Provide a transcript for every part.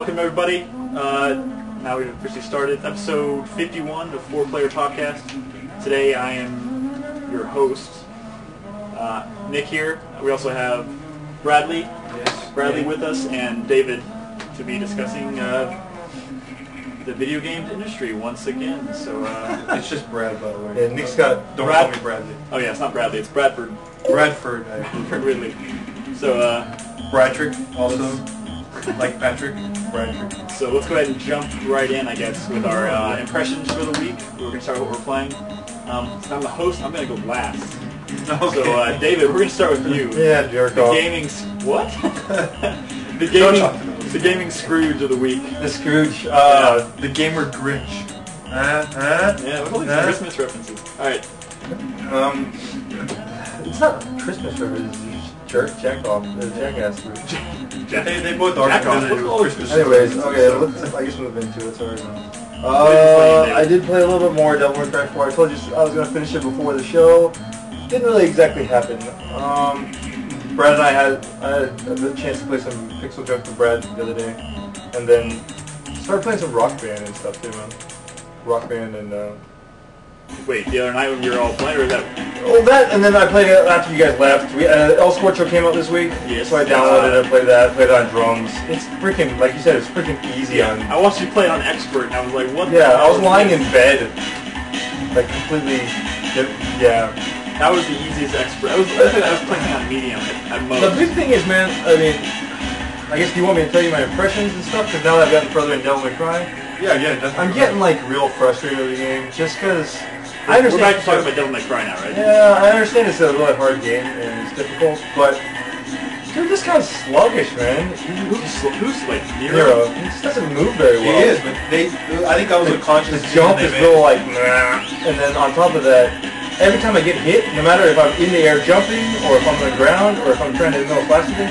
Welcome everybody. Now we've officially started episode 51 of 4Player podcast. Today I am your host, Nick here. We also have Bradley. Yes. Bradley with us, and David to be discussing the video game industry once again. So It's just Brad, by the way. Yeah, Nick's got... Don't Brad- call me Bradley. oh yeah, it's not Bradley, it's Bradford. Bradford. Ridley. So Bradrick, also. Like Patrick. Bradrick. So let's go ahead and jump right in, I guess, with our impressions for the week. We're going to start with what we're playing. Since I'm the host, I'm going to go last. Okay. So, David, we're going to start with you. Yeah, jerk The off. gaming... What? the gaming Scrooge of the week. The Scrooge. The gamer Grinch. Yeah, we're holding some Christmas references. Alright. It's not Christmas reference, it's jackass Scrooge. They both are Jack off. related What's to all Christmas. Anyways, so- okay, let's I guess move into it, sorry. David? I did play a little bit more Devil May Cry 4. I told you I was going to finish it before the show. Didn't really exactly happen. Brad and I had the chance to play some Pixel Junk with Brad the other day. And then started playing some Rock Band and stuff too, man. Rock Band and... Wait, the other night when you were all playing, or is that... Well, that, and then I played it after you guys left. El Scorcho came out this week, Yes. so I downloaded it, played that, played it on drums. It's freaking, like you said, it's freaking easy on... I watched you play it on Expert, and I was like, what the Yeah, hell I was is lying in this? bed, like completely, yeah. That was the easiest Expert. I was playing on Medium at most. The big thing is, man, I mean, I guess, do you want me to tell you my impressions and stuff? Because now that I've gotten further in Devil May Cry, Yeah, definitely. I'm getting, like, real frustrated with the game, just because... We're back to talking about Devil May Cry now, right? Yeah, I understand it's a really hard game and it's difficult, but dude, this guy's sluggish, man. Who's like Nero, he just doesn't move very He well. is, but I think that was a conscious The jump is decision they real made. like, nah. And then on top of that, every time I get hit, no matter if I'm in the air jumping or if I'm on the ground or if I'm trying to blast something,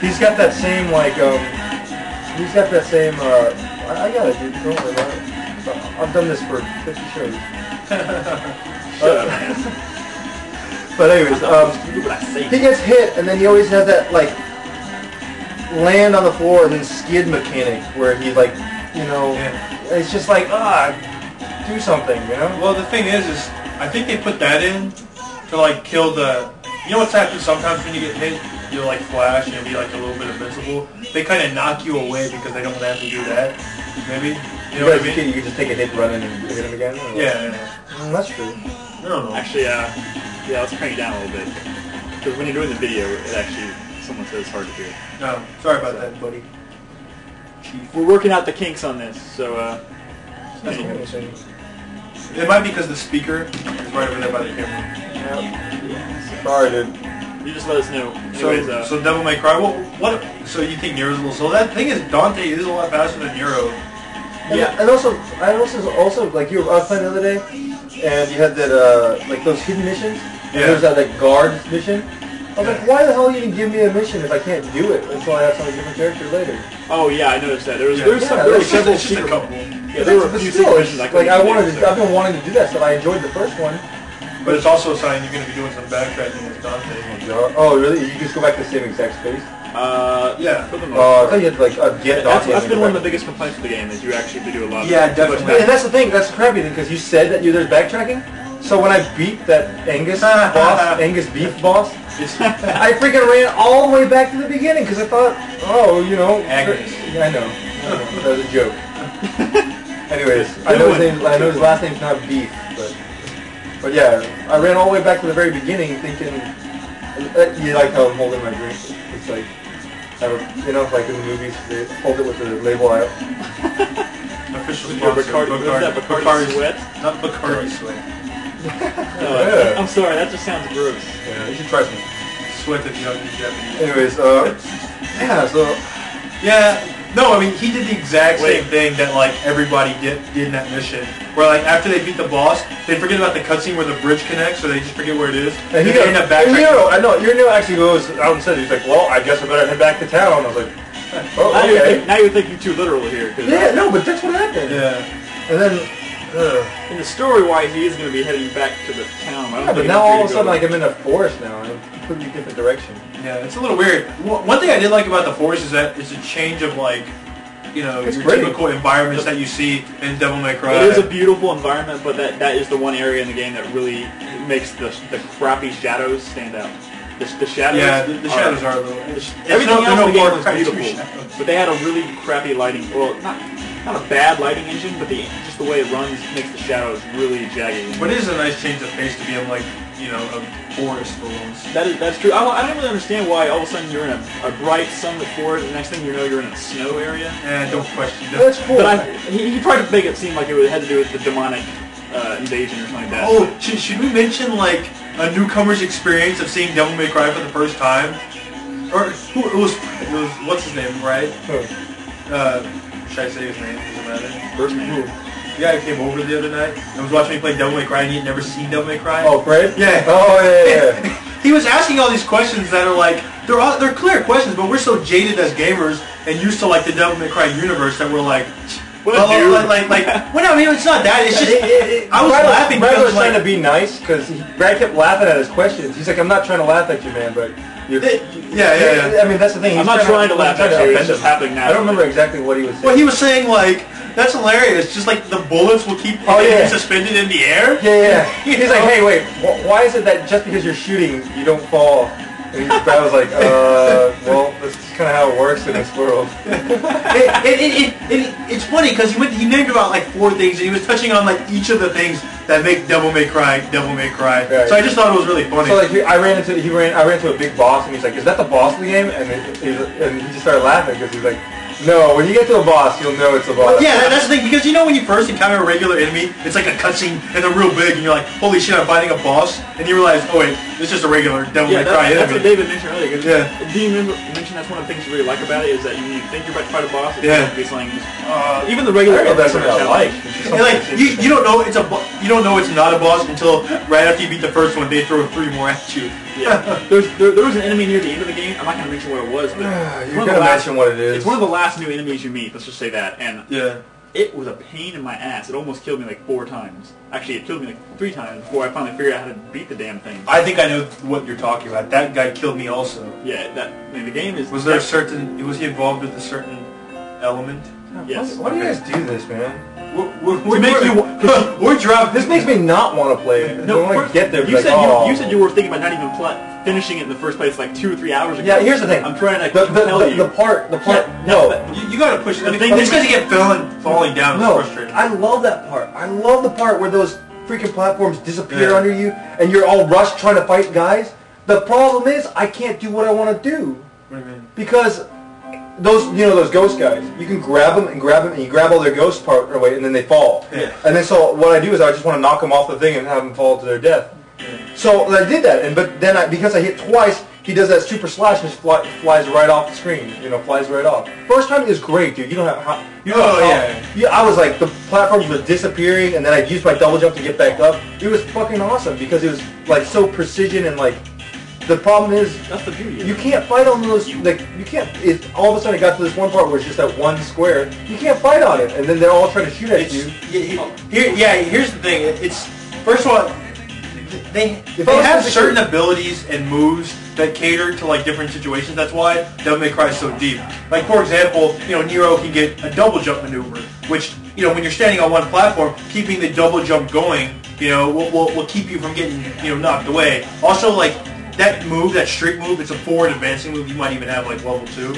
he's got that same like, he's got that same. I got it, dude. Don't worry about it. I've done this for 50 shows. Shut up, man. But anyways, Do what I say. he gets hit, and then he always has that, like, land on the floor and then skid mechanic, where he, like, you know, it's just like, do something, you know? Well, the thing is I think they put that in to, like, kill the... You know what's happening sometimes when you get hit? You'll, like, flash and you'll be, like, a little bit invincible. They kind of knock you away because they don't want to have to do that, maybe. You know what I mean? You can just take a hit, run in, and hit him again? Or what? Yeah. That's true. I don't know. Actually, yeah, let's crank it down a little bit. Because when you're doing the video, it actually, someone says it's hard to hear. No, sorry about that, buddy. Chief. We're working out the kinks on this, so, It might be because the speaker is right over there by the camera. Sorry, dude. you just let us know. Anyways, So Devil May Cry. What? So you think Nero's a little slow? That thing is, Dante is a lot faster than Nero. yeah. And also, I also like I was playing the other day, and you had that like those hidden missions. Yeah. There's that like guard mission. I was like, why the hell you even give me a mission if I can't do it until I have some different character later? Oh yeah, I noticed that. There was Yeah, several It's just a secret. couple. Yeah, there were a But few still, secret it's missions. I like couldn't do, so. I've been wanting to do that stuff. I enjoyed the first one. But it's also a sign you're going to be doing some backtracking with Dante. Oh really? You just go back to the same exact space? Yeah. For the most I part. thought you had like get. That's been one of the biggest complaints of the game, is you actually have to do a lot of... Yeah, definitely. And that's the thing, that's the crappy thing, because you said that there's backtracking. So when I beat that Angus boss, Angus Beef boss, I freaking ran all the way back to the beginning because I thought, oh, you know, Angus. Yeah, I know. That was a joke. Anyways, I know his last name's not Beef, but yeah, I ran all the way back to the very beginning thinking, you like how I'm holding my drink. It's like, you know, like in the movies, they hold it with the label out. Official Your sponsor. Bacardi, what's that, Bacardi Sweat? Not Bacardi Sweat. Yeah. I'm sorry, that just sounds gross. Yeah, you should try some. Sweat if you don't use Japanese. Anyways, yeah, so... Yeah. No, I mean, he did the exact same thing that, like, everybody did in that mission. Where, like, after they beat the boss, they forget about the cutscene where the bridge connects, or they just forget where it is. And he they end up backtracking. Nero actually goes out and says, he's like, well, I guess I better head back to town. I was like, oh, okay. Now you think you're too literal here. Cause Yeah, no, but that's what happened. Yeah. And then, in the story-wise, he is going to be heading back to the town. I don't yeah, think but he's now free all of to a sudden, go. like, I'm in a forest now, in a completely different direction. Yeah, it's a little weird. One thing I did like about the Force is that it's a change of, like, It's your great. typical environments that you see in Devil May Cry. It is a beautiful environment, but that is the one area in the game that really makes the crappy shadows stand out. The shadows. Yeah, the shadows are a little. Everything else in the game was Cry 2 beautiful, shadows. but they had a really crappy lighting. Well, not a bad lighting engine, but just the way it runs makes the shadows really jagged. But it is a nice change of pace to be in a forest for once. That's true. I don't really understand why all of a sudden you're in a bright sunlit forest, and the next thing you know you're in a snow area. Don't question that. That's cool. But he tried to make it seem like it had to do with the demonic invasion or something like that. Oh, should we mention a newcomer's experience of seeing Devil May Cry for the first time? Or it was what's his name, right? Should I say his name? Doesn't matter. First name. The guy who came over the other night and was watching me play Devil May Cry and he had never seen Devil May Cry. Oh, Fred? Yeah. Oh, yeah. He was asking all these questions that are they're clear questions, but we're so jaded as gamers and used to the Devil May Cry universe that we're like, well, I mean, it's not that. It's just I was laughing. Brad was trying to be nice because Brad kept laughing at his questions. He's like, I'm not trying to laugh at you, man, but. Yeah. I mean, that's the thing. I'm not trying to laugh at you. It's just happening now. I don't remember exactly what he was saying. Well, he was saying that's hilarious. Just the bullets will keep you suspended in the air. Yeah. He's like, hey, wait, why is it that just because you're shooting, you don't fall? And Brad was like, well, that's just kind of how it works in this world. It's funny because he named about 4 things, and he was touching on each of the things that make Devil May Cry. Right. So I just thought it was really funny. So I ran into a big boss, and he's like, is that the boss of the game? And he just started laughing because he's like, no, when you get to a boss, you'll know it's a boss. Well, yeah, that's the thing, because when you first encounter a regular enemy, it's like a cutscene, and they're real big, and you're like, holy shit, I'm fighting a boss, and you realize, oh wait, it's just a regular Devil May Cry enemy. That's what David mentioned earlier. Yeah. Do you mention that's one of the things you really like about it, is that when you think you're about to fight a boss, it's going to be something, even the regular that's something I like. You don't know you don't know it's not a boss until right after you beat the first one, they throw 3 more at you. Yeah. There was an enemy near the end of the game. I'm not going to mention what it was, but you're going to mention what it is. It's one of the last new enemies you meet. Let's just say that. And yeah, it was a pain in my ass. It almost killed me 4 times. Actually, it killed me 3 times before I finally figured out how to beat the damn thing. I think I know what you're talking about. That guy killed me also. Yeah, the game is. Was he involved with a certain element? Yes. Why do you guys do this, man? We're driving. This makes me not want to play it. No, I want to get there. You said you were thinking about not even finishing it in the first place 2 or 3 hours ago. Yeah, here's the thing. I'm trying to tell you. The part. No, you gotta push it. It's because you get falling down. No, It's frustrating. I love that part. I love the part where those freaking platforms disappear under you, and you're all rushed trying to fight guys. The problem is, I can't do what I want to do. What do you mean? Because those ghost guys, you can grab them, and you grab all their ghost part away, and then they fall. Yeah. And then so what I do is I just want to knock them off the thing and have them fall to their death. Yeah. So I did that, but then because I hit twice, he does that super slash and just flies right off the screen. Flies right off. First time is great, dude. Yeah. I was like, the platforms were disappearing, and then I used my double jump to get back up. It was fucking awesome because it was so precision and The problem is, that's the beauty. You can't fight on those. You can't. All of a sudden, it got to this one part where it's just that one square. You can't fight on it, and then they're all trying to shoot at you. Here's the thing. It's first of all, they have certain abilities and moves that cater to different situations. That's why Devil May Cry is so deep. For example, Nero can get a double jump maneuver, which when you're standing on one platform, keeping the double jump going, will keep you from getting knocked away. Also, that move, that streak move, it's a forward advancing move. You might even have level 2.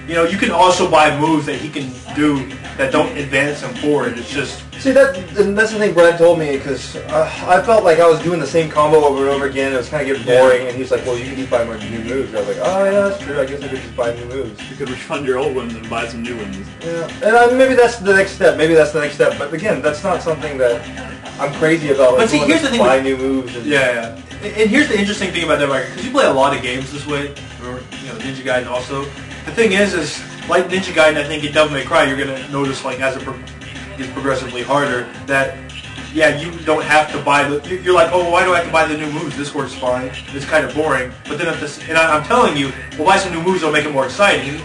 You can also buy moves that he can do that don't advance him forward. It's just that's the thing Brad told me because I felt like I was doing the same combo over and over again. It was kind of getting boring, and he's like, "Well, you can just buy more new moves." I was like, "Oh yeah, that's true. I guess I could just buy new moves." You could refund your old ones and buy some new ones. Yeah, and maybe that's the next step. But again, that's not something that I'm crazy about. But see, here's the thing: buy new moves. And And here's the interesting thing about Devil May Cry, because you play a lot of games this way, or Ninja Gaiden also. The thing is like Ninja Gaiden, I think in Devil May Cry, you're gonna notice as it gets progressively harder that you don't have to buy you're like, oh, why do I have to buy the new moves? This works fine. It's kind of boring. But then I'm telling you, we'll buy some new moves that'll make it more exciting.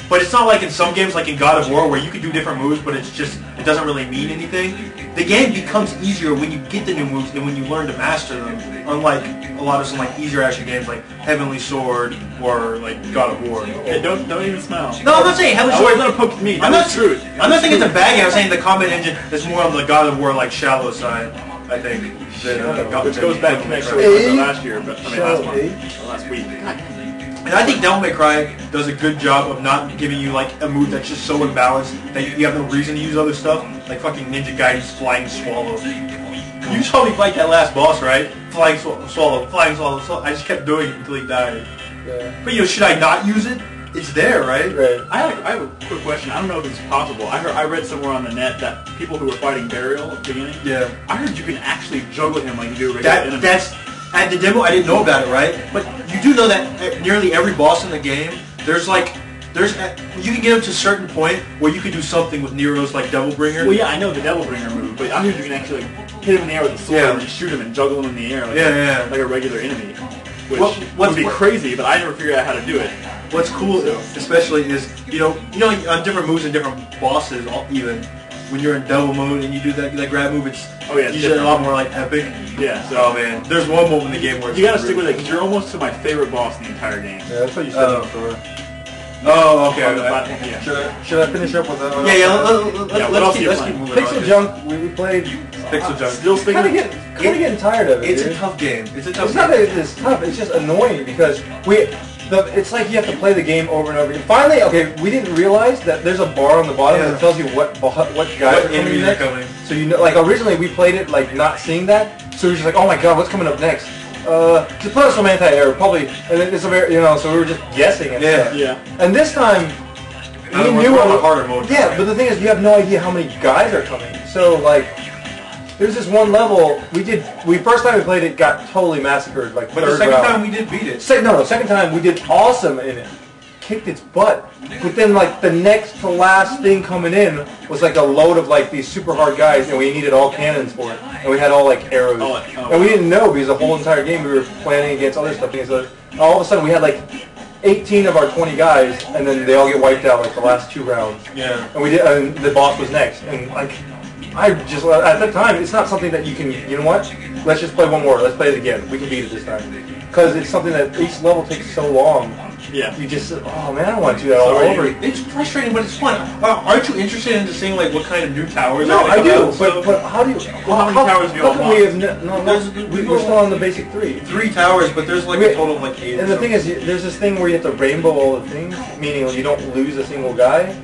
But it's not like in some games, like in God of War, where you can do different moves, but it doesn't really mean anything. The game becomes easier when you get the new moves and when you learn to master them. Unlike a lot of some like easier action games like Heavenly Sword or like God of War. Hey, don't even smile. No, I'm not saying Heavenly Sword. Not a poke at me. I'm not truth. I'm not saying it's a bad game. I'm saying the combat engine is more on the God of War like shallow side. I think. Which goes back to last year, but last month, last week. And I think Devil May Cry does a good job of not giving you like a move that's just so imbalanced that you have no reason to use other stuff, like fucking Ninja Gaiden's Flying Swallow. You saw me fight that last boss, right? Flying Swallow, Flying Swallow. I just kept doing it until he died. Yeah. But should I not use it? It's there, right? Right. I have a quick question. I don't know if it's possible. I read somewhere on the net that people who were fighting Burial at the beginning, I heard you can actually juggle him like you do a regular enemy. That's at the demo. I didn't know about it, right? But you do know that at nearly every boss in the game, you can get up to a certain point where you can do something with Nero's like Devil Bringer. Well, yeah, I know the Devil Bringer move, but I heard you can actually hit him in the air with a sword and shoot him and juggle him in the air like a regular enemy, which would be crazy. But I never figured out how to do it. What's cool, especially, is you know on different moves and different bosses, even when you're in devil mode and you do that grab move, it's usually a lot more like epic. Yeah. So, oh man, there's one moment in the game where you gotta stick with it because you're almost to my favorite boss in the entire game. Yeah, that's what you said before. Oh, okay. Should I finish up with that? Let's keep moving. Pixel Junk, we played. Pixel Junk. Still kind of getting tired of it. It's a tough game. It's not that it's tough. It's just annoying because it's like you have to play the game over and over again. Finally, we didn't realize that there's a bar on the bottom that tells you what guys are coming next. So you know, like originally we played it like not seeing that, so we were just like, oh my god, what's coming up next? Just put on some anti-air, probably, and it's a very, so we were just guessing. And stuff. And this time, we knew what harder mode. Yeah, but the thing is, you have no idea how many guys are coming. So like, there's this one level first time we played it got totally massacred. Like, but the second time we did beat it. Second time we did awesome in it, kicked its butt. But then like the next to last thing coming in was like a load of like these super hard guys, and we needed all cannons for it, and we had all like arrows, and we didn't know because the whole entire game we were planning against other stuff. And so all of a sudden we had like 18 of our 20 guys, and then they all get wiped out like the last 2 rounds. Yeah. And the boss was next, and like. I just, at that time, it's not something that you can, you know what, let's just play one more, let's play it again, we can beat it this time. Because it's something that each level takes so long. Yeah. You just, oh man, I don't want to do that all over. It's frustrating, but it's fun. Aren't you interested in seeing like what kind of new towers No, are I do, out? but how do you, how many towers do you unlock? We're still on the basic 3. 3 towers, but there's like a total of like 8. And the thing is, there's this thing where you have to rainbow all the things, meaning you don't lose a single guy.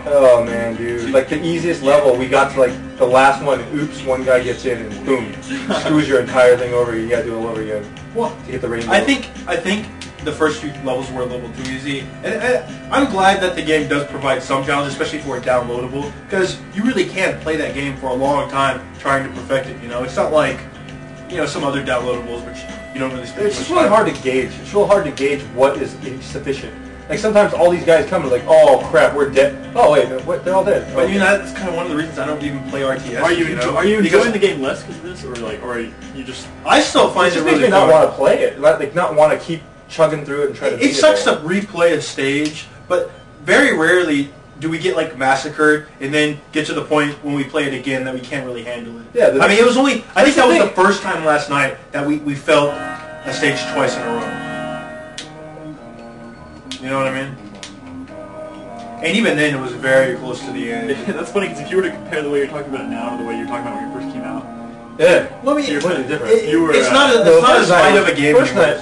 Oh man, dude! Like the easiest level, we got to like the last one. Oops, one guy gets in, and boom, screws your entire thing over. You gotta do it all over again. Well, to get the rainbow. I think the first few levels were a little too easy, and I'm glad that the game does provide some challenges, especially for a downloadable, because you really can't play that game for a long time trying to perfect it. It's not like some other downloadables which you don't really. It's just really hard to gauge. It's real hard to gauge what is sufficient. Like sometimes all these guys come and like, oh crap, we're dead. Oh wait, they're all dead. But that's kind of one of the reasons I don't even play RTS. Are you enjoying the game less because of this, or you just? I still find it really makes me not want to play it. Like not want to keep chugging through it and try to. It sucks to replay a stage, but very rarely do we get like massacred and then get to the point when we play it again that we can't really handle it. Yeah. I mean, it was only. I think that was the first time last night that we felt a stage twice in a row. You know what I mean? And even then, it was very close to the end. That's funny, because if you were to compare the way you're talking about it now to the way you were talking about when you first came out, well, I mean, it's different. It's not as light of a game. First time,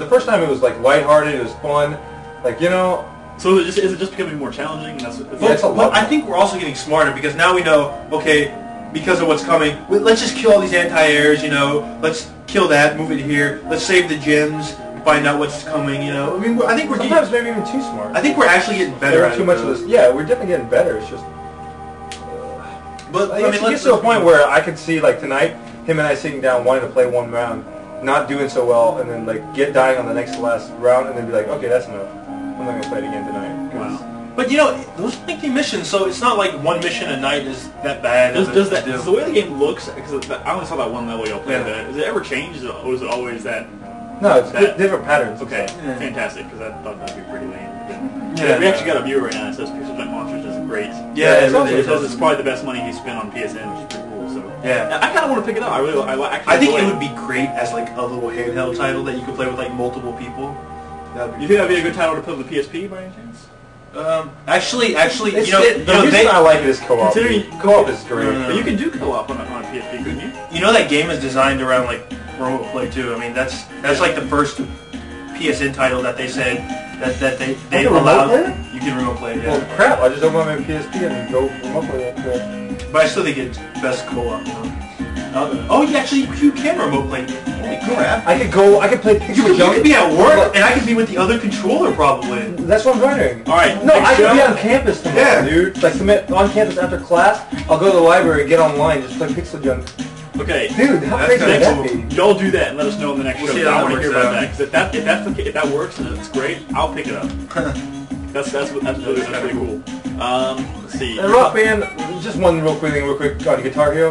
the first time it was like lighthearted, it was fun, like So is it just becoming more challenging? And but I think we're also getting smarter because now we know, okay, because of what's coming, let's just kill all these anti-airs. Let's kill that, move it here. Let's save the gems. Find out what's coming, I mean, I think we're sometimes maybe even too smart. I think we're actually getting better. Too much of this. Yeah, we're definitely getting better. It's just. But I mean, it gets to a point where I could see like tonight, him and I sitting down wanting to play one round, not doing so well, and then like dying on the next to last round, and then be like, okay, that's enough. I'm not gonna play it again tonight. Wow. But those are lengthy missions, so it's not like one mission a night is that bad. Does the way the game looks? Because I only saw that one level y'all played. Does it ever change, or is it always that? No, it's different patterns. Okay, fantastic, because I thought that'd be pretty lame. Yeah. We actually got a viewer right now that says Pixel Junk Monsters is great. Yeah, it really is. It's probably the best money he spent on PSN, which is pretty cool. So yeah, I kind of want to pick it up. I think it would be great as like a little handheld title that you could play with like multiple people. You think that'd be a good title to put on the PSP by any chance? Actually, The reason I like it is co-op. Co-op is great. But you can do co-op on a PSP, couldn't you? You know that game is designed around like remote play too. I mean that's like the first PSN title that they said that they allowed. You can remote play it. Yeah. Well, crap! I just opened my PSP and go remote play that. But I still think it's best co-op. Oh, you can remote play. Holy crap! I could play Pixel You Junk. could be at work, and I could be with the other controller probably. That's what I'm wondering. All right. No, I could be on campus tomorrow, Yeah. dude. Like on campus after class, I'll go to the library, get online, just play Pixel Junk. Okay. Dude, how That's crazy would kinda that be? Y'all do that and let us know in the next We'll see show. how I that want to hear works about out. that. Because if that works and it's great, I'll pick it up. That's really cool. Let's see. And Rock Band, just one real quick on Guitar Hero.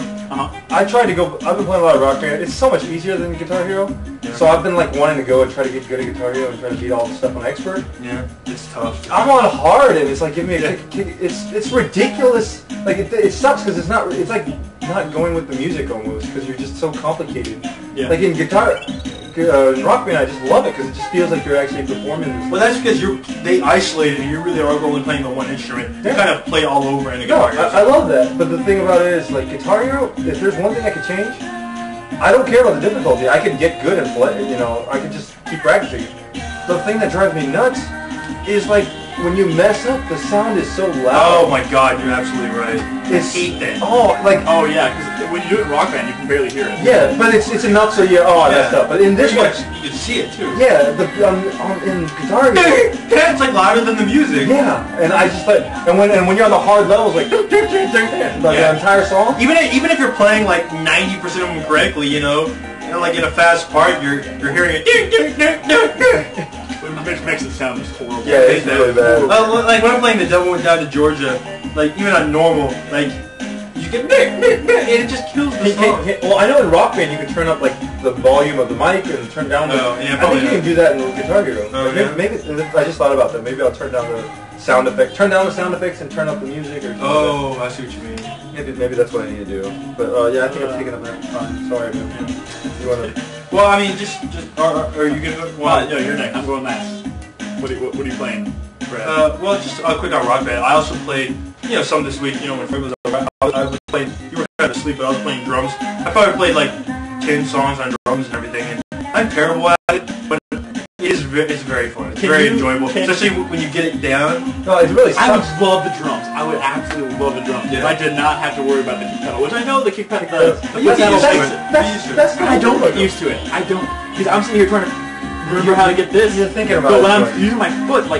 I tried to go. I've been playing a lot of Rock Band. It's so much easier than Guitar Hero. Yeah. So I've been like wanting to go and try to get good at Guitar Hero and try to beat all the stuff on Expert. Yeah, it's tough. I'm on hard and it's like giving me a kick. It's ridiculous. Like it sucks because it's not. It's like not going with the music almost because you're just so complicated. Yeah. Like in guitar. In Rock Band, I just love it because it just feels like you're actually performing this. Well, that's because they isolated and you really are only playing the one instrument. You Yeah. kind of play all over in a No, Guitar Hero. I love that. But the thing about it is, like Guitar Hero, if there's one thing I could change, I don't care about the difficulty. I could get good and play. You know, I could just keep practicing. The thing that drives me nuts is like when you mess up, the sound is so loud. Oh my God, you're absolutely right. I hate that. Oh, like Oh yeah, because when you do it in Rock Band, you can barely hear it. yeah, but it's enough so you I messed up. But in this one, you can see it too. yeah, in Guitar Hero. Yeah, it's like louder than the music. Yeah, and I just like and when you're on the hard levels, like the entire song. Even if you're playing like 90% of them correctly, you know, like in a fast part, you're hearing it. Which makes it sound just horrible. Yeah, it's really bad. Like when I'm playing The Devil Went Down to Georgia, like even on normal, like you get and it just kills the song. Well, I know in Rock Band you can turn up like the volume of the mic and turn down the. Yeah, I think you can do that in Guitar Hero. Oh, Like, yeah? maybe I just thought about that. Maybe I'll turn down the sound effects. Turn down the sound effects and turn up the music or something. Oh, I see what you mean. Maybe that's what I need to do. But yeah, I think I'm taking up that time. Sorry, man. You wanna? Well, I mean, just are you gonna? Well, you're next. I'm going last. What are you playing, Brad? Well, just quick on Rock Band. I also played, some this week. When Fred was around, I was playing. You were kind of asleep, but I was playing drums. I probably played like 10 songs on drums and everything. And I'm terrible at it, but it's very fun. It's very enjoyable, especially when you get it down. No, it really I would sucks. love the drums. I would absolutely love the drums. Yeah. If I did not have to worry about the kick pedal, which I know the kick pedal does. But you pedal get makes it. that's I don't get used to it. I don't. Because I'm sitting here trying to remember how to get this. You're thinking about But it. when I'm using my foot, if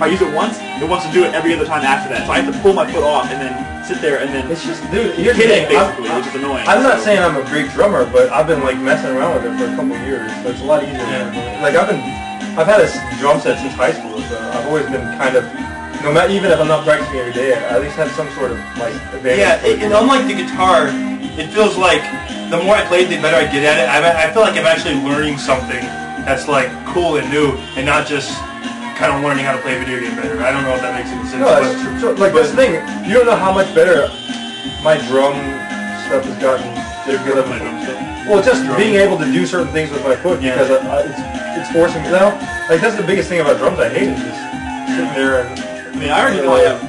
I use it once, it wants to do it every other time after that. So I have to pull my foot off and then sit there and then It's just, dude, here's the hitting thing. basically, which is annoying. I'm not saying I'm a great drummer, but I've been like messing around with it for a couple of years, so it's a lot easier. Yeah. Like I've had a drum set since high school, so I've always been kind of, no matter even if I'm not practicing every day, I at least have some sort of like advantage. Yeah, and unlike the guitar, it feels like the more I play it, the better I get at it. I feel like I'm actually learning something that's like cool and new, and not just kind of learning how to play a video game better. I don't know if that makes any sense. No, that's true. Like this thing, you don't know how much better my drum stuff has gotten. Just because my drum stuff. well, just being able to do certain things with my foot because it's forcing me now. Like that's the biggest thing about drums. I hate it. Just sitting there and. I mean, I already know I have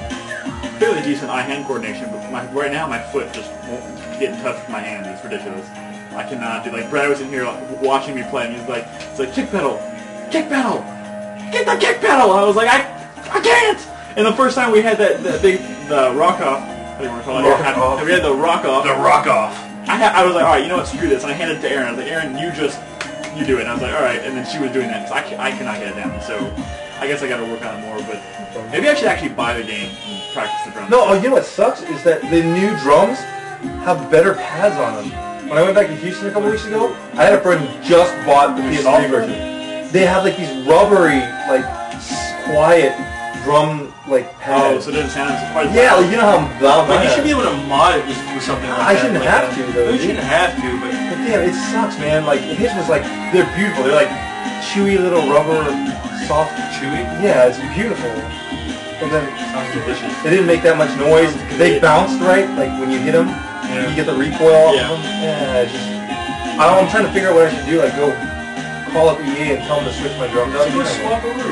fairly decent eye-hand coordination, but right now my foot just won't get in touch with my hand. It's ridiculous. I cannot do. Like Brad was in here watching me play, and he's like, "It's like kick pedal, get the kick pedal." I was like, I can't. And the first time we had the rock off, what do you want to call it? Rock off. We had the rock off. The rock off. I was like, all right, you know what? Screw this. And I handed it to Erin. I was like, Erin, you do it. And I was like, all right. And then she was doing that, so I cannot get it down. So I guess I got to work on it more. But maybe I should actually buy the game and practice the drums. No, you know what sucks is that the new drums have better pads on them. When I went back to Houston a couple weeks ago, I had a friend who just bought the PS3 version. They have like these rubbery, like quiet drum like pads. Oh, so it doesn't sound quite as Yeah, loud. like, you know how loud Like mine you should be is. able to mod it with something like I that. shouldn't like have that. to, though. You shouldn't have to, but But damn, it sucks, man. Like his was like they're beautiful. They're like chewy little rubber soft. Chewy. Yeah, it's beautiful. And then Sounds delicious. they didn't make that much noise. They bounced right, like when you hit them, you get the recoil off of them. Yeah, it's just. I'm trying to figure out what I should do. Like go call up EA and tell them to switch my drums out. Just swap over.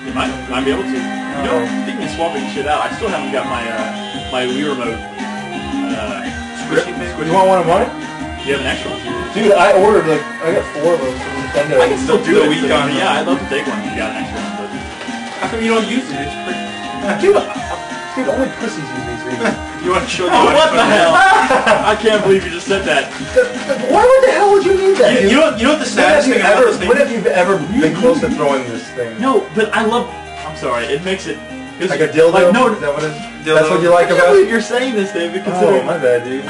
You might be able to. You know, speaking of swapping shit out, I still haven't got my my Wii remote. Squishy thing. You want one of mine? You have an extra one? Dude, I ordered like I got 4 of them from Nintendo. I can still do it. week on. Yeah, I'd love to take one if you got an extra one. But How come you don't use it? It's pretty. Dude, only pussies use these things. You want to show them? oh, what the hell? I can't believe you just said that. Why the hell would you need that? You know what the saddest thing about this thing? When have you ever been close to throwing this thing? No, but I love. I'm sorry. It makes it. Like a dildo? Like, no, is that what it is? Dildo. That's what you like I can't about believe it? you're saying this, David. Oh, Considering, my bad, dude.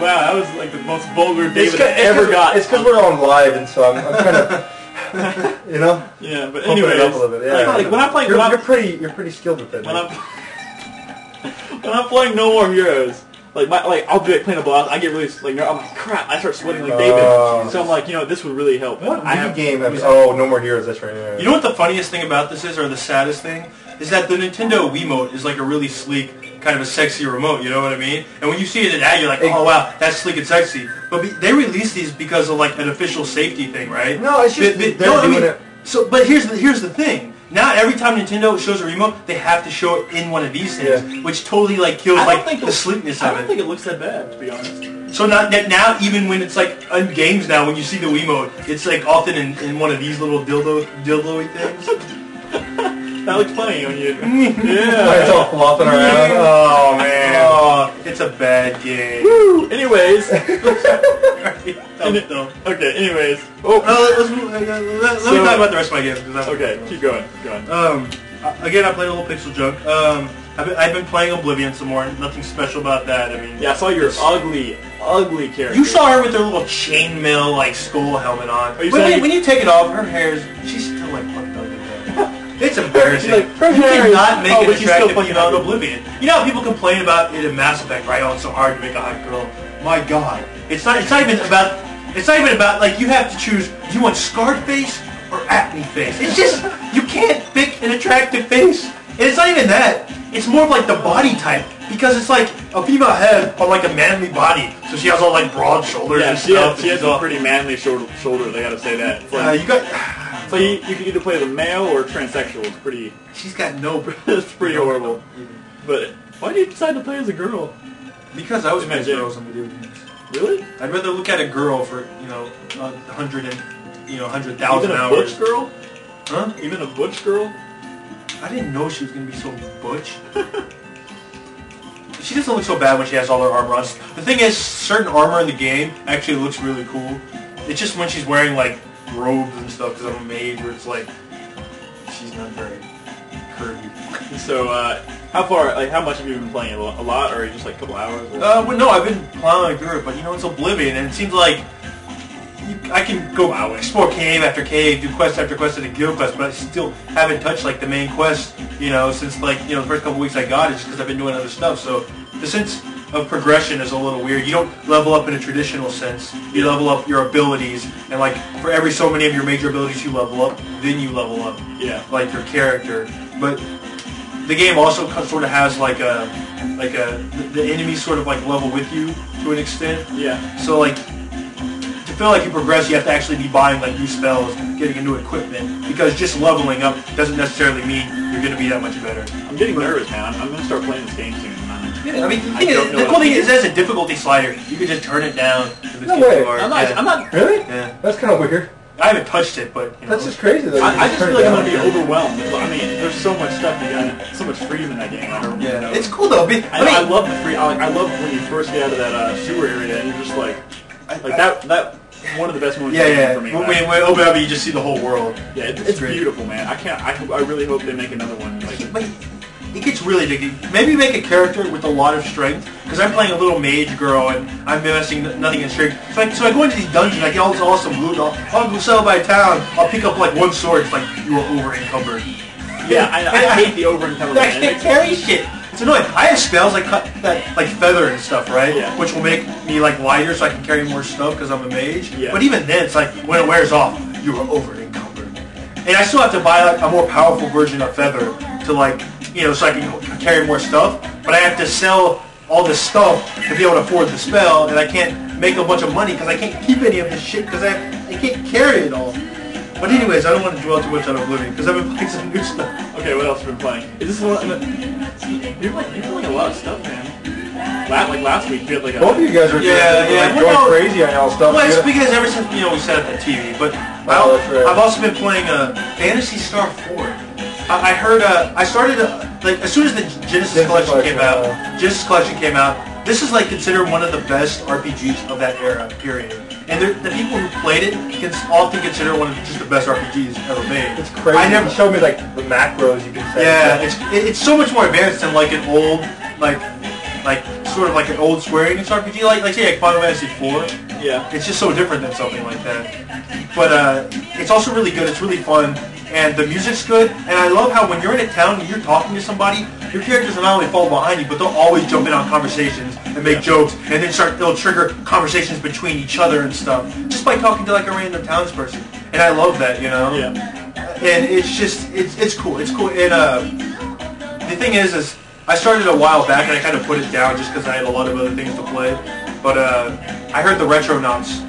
wow, that was like the most vulgar It's David 'cause- ever got. It's because we're on live, and so I'm kind of, you know, Yeah, but pumping anyways, it up a little bit. Yeah, like when I'm playing, you're pretty skilled with it. when I'm playing No More Heroes, like I'll be like playing a boss, I get really like I'm like crap, I start sweating like David. So I'm like, you know, this would really help. What I have game? Oh, No More Heroes. That's right. Yeah. You know what the funniest thing about this is, or the saddest thing, is that the Nintendo Wiimote is like a really sleek, kind of a sexy remote. You know what I mean? And when you see it in ad, you're like, oh wow, that's sleek and sexy. But they released these because of like an official safety thing, right? No, it's just they're doing it. So, but here's the thing. Now every time Nintendo shows a remote, they have to show it in one of these things, which totally like kills like the sleekness I of don't it. think it looks that bad, to be honest. So now, even when it's like on games now, when you see the Wiimote, it's like often in one of these little dildo-y things. That looks funny when you. It's all flopping around. Oh man. Oh, it's a bad game. Woo! Anyways. No. Okay. Anyways. Let me talk about the rest of my games. Okay. Keep going. Go on. Again, I played a little Pixel Junk. I've been playing Oblivion some more. Nothing special about that. I mean, Yeah, I saw your ugly character. you saw her with her little chainmail like skull helmet on. When you take it off, her hair's she's still like fucked up. It's embarrassing. Like, her you hair cannot is- make oh, an but she's still attractive fucking female in ugly. Oblivion. You know how people complain about it in Mass Effect, right? Oh, it's so hard to make a hot girl. My God, it's not even about like you have to choose. Do you want scarred face or acne face? It's just you can't pick an attractive face. And it's not even that. It's more of like the body type because it's like a female head on like a manly body, so she has all like broad shoulders Yeah, and she stuff. has a pretty manly shoulders. I gotta say that. It's like, You got. so you can either play the male or transsexual. It's pretty. She's got no. It's pretty horrible. But why did you decide to play as a girl? Because I was Imagine. playing girls on video games. Really? I'd rather look at a girl for 100,000 Even a hours. butch girl? Huh? Even a butch girl? I didn't know she was gonna be so butch. She doesn't look so bad when she has all her armor on. The thing is, certain armor in the game actually looks really cool. It's just when she's wearing like robes and stuff, because I'm a mage, where it's like she's not very curvy. So, how much have you been playing? A lot, or just like a couple hours? Or? Well, no, I've been plowing through it, but it's Oblivion, and it seems like I can go explore cave after cave, do quest after quest, and a guild quest, but I still haven't touched like the main quest, since the first couple weeks I got it, just because I've been doing other stuff. So the sense of progression is a little weird. You don't level up in a traditional sense. You level up your abilities, and like for every so many of your major abilities you level up, then you level up, like your character. But the game also sort of has the enemies sort of like level with you to an extent. Yeah. So like to feel like you progress, you have to actually be buying like new spells, getting into equipment, because just leveling up doesn't necessarily mean you're going to be that much better. I'm getting nervous, man. I'm going to start playing this game soon. Yeah, I mean, the cool thing is it has a difficulty slider. You can just turn it down if it's No too way. hard. I'm not. Really? Yeah. That's kind of weird. I haven't touched it, but That's just crazy. Though. I just Turn feel it like I'm down. going to be overwhelmed. I mean, there's so much stuff you got, so much freedom in that game. I don't really know. It's cool though. I love the free. I love when you first get out of that sewer area and you're just like that. One of the best moments for me. When we open up, you just see the whole world. Yeah, it's beautiful, man. I really hope they make another one. But it gets really big. Maybe make a character with a lot of strength, because I'm playing a little mage girl and I'm investing nothing in strength. So I go into these dungeons, I get all this awesome loot. I'll go sell by town. I'll pick up like one sword. It's like you are over encumbered. Yeah, I hate the over encumbered. I can't carry shit. It's annoying. I have spells like feather and stuff, right? Yeah. Which will make me like lighter, so I can carry more stuff because I'm a mage. Yeah. But even then, it's like when it wears off, you are over encumbered. and I still have to buy like a more powerful version of Feather to like, you know, so I can carry more stuff. But I have to sell all this stuff to be able to afford the spell, and I can't make a bunch of money because I can't keep any of this shit because I can't carry it all. But anyways, I don't want to dwell too much on Oblivion because I've been playing some new stuff. Okay, what else have you been playing? Is this one? You're playing a lot of stuff, man. Like last week, you had like a... Both of you guys are going crazy on all stuff. Well, it's because ever since, you know, we set up the TV, but I've also been playing Phantasy Star 4. I heard, I started, like, as soon as the Genesis Collection came out, this is, like, considered one of the best RPGs of that era, period. And the people who played it can often consider one of just the best RPGs ever made. It's crazy. You showed me, like, the macros you can set. Yeah, it's so much more advanced than, like, an old, like sort of like an old Square Enix RPG, like say like Final Fantasy 4. Yeah. It's just so different than something like that. But it's also really good. It's really fun, and the music's good. And I love how when you're in a town and you're talking to somebody, your characters will not only fall behind you, but they'll always jump in on conversations and make jokes, and then they'll trigger conversations between each other and stuff just by talking to like a random townsperson. And I love that, you know. Yeah. And it's just it's cool. It's cool. And the thing is I started a while back and I kind of put it down just because I had a lot of other things to play. But I heard the Retronauts,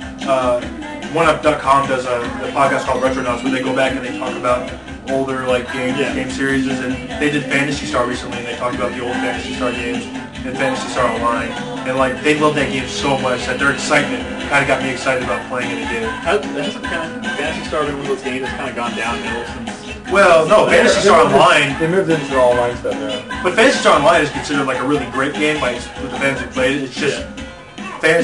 1up.com does a podcast called Retronauts where they go back and they talk about older like game series, and they did Phantasy Star recently and they talked about the old Phantasy Star games and Phantasy Star Online. And like they love that game so much that their excitement kind of got me excited about playing it again. Hasn't Phantasy Star been one of those games that's kind of gone downhill since... Well, no, Phantasy Star Online... They moved into the online stuff, yeah. But Phantasy Star Online is considered like a really great game by the fans who played it. It's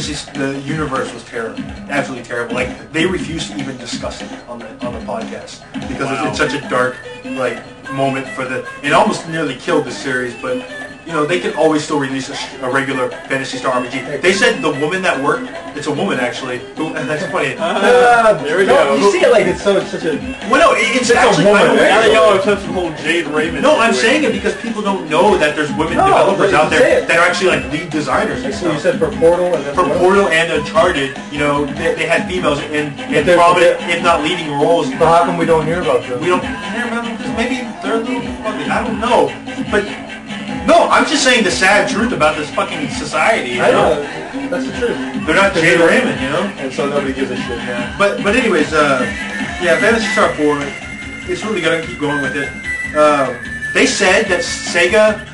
just... the universe was terrible. Absolutely terrible. Like, they refused to even discuss it on the podcast. Because it's such a dark, like, moment for the... It almost nearly killed the series, but... You know, they can always still release a regular Phantasy Star RPG. They said the woman that worked, it's a woman actually, and that's funny. There we go. You see it like it's such a... Well, no, it's actually a woman. kind of weird. Now they know I've some whole Jade Raymond. No, I'm saying it because people don't know that there's women developers out there that are actually like lead designers and So stuff. you said for Portal and then... For Portal and Uncharted, you know, they had females in prominent, if not leading roles. But how come we don't hear about them? We don't hear about them because maybe they're a little fucking, I don't know. But... No, I'm just saying the sad truth about this fucking society. You know? I know. That's the truth. They're not Jade Raymond, you know? And so nobody gives a shit, yeah. But anyways, yeah, Phantasy Star 4, it's really good. I keep going with it. They said that Sega,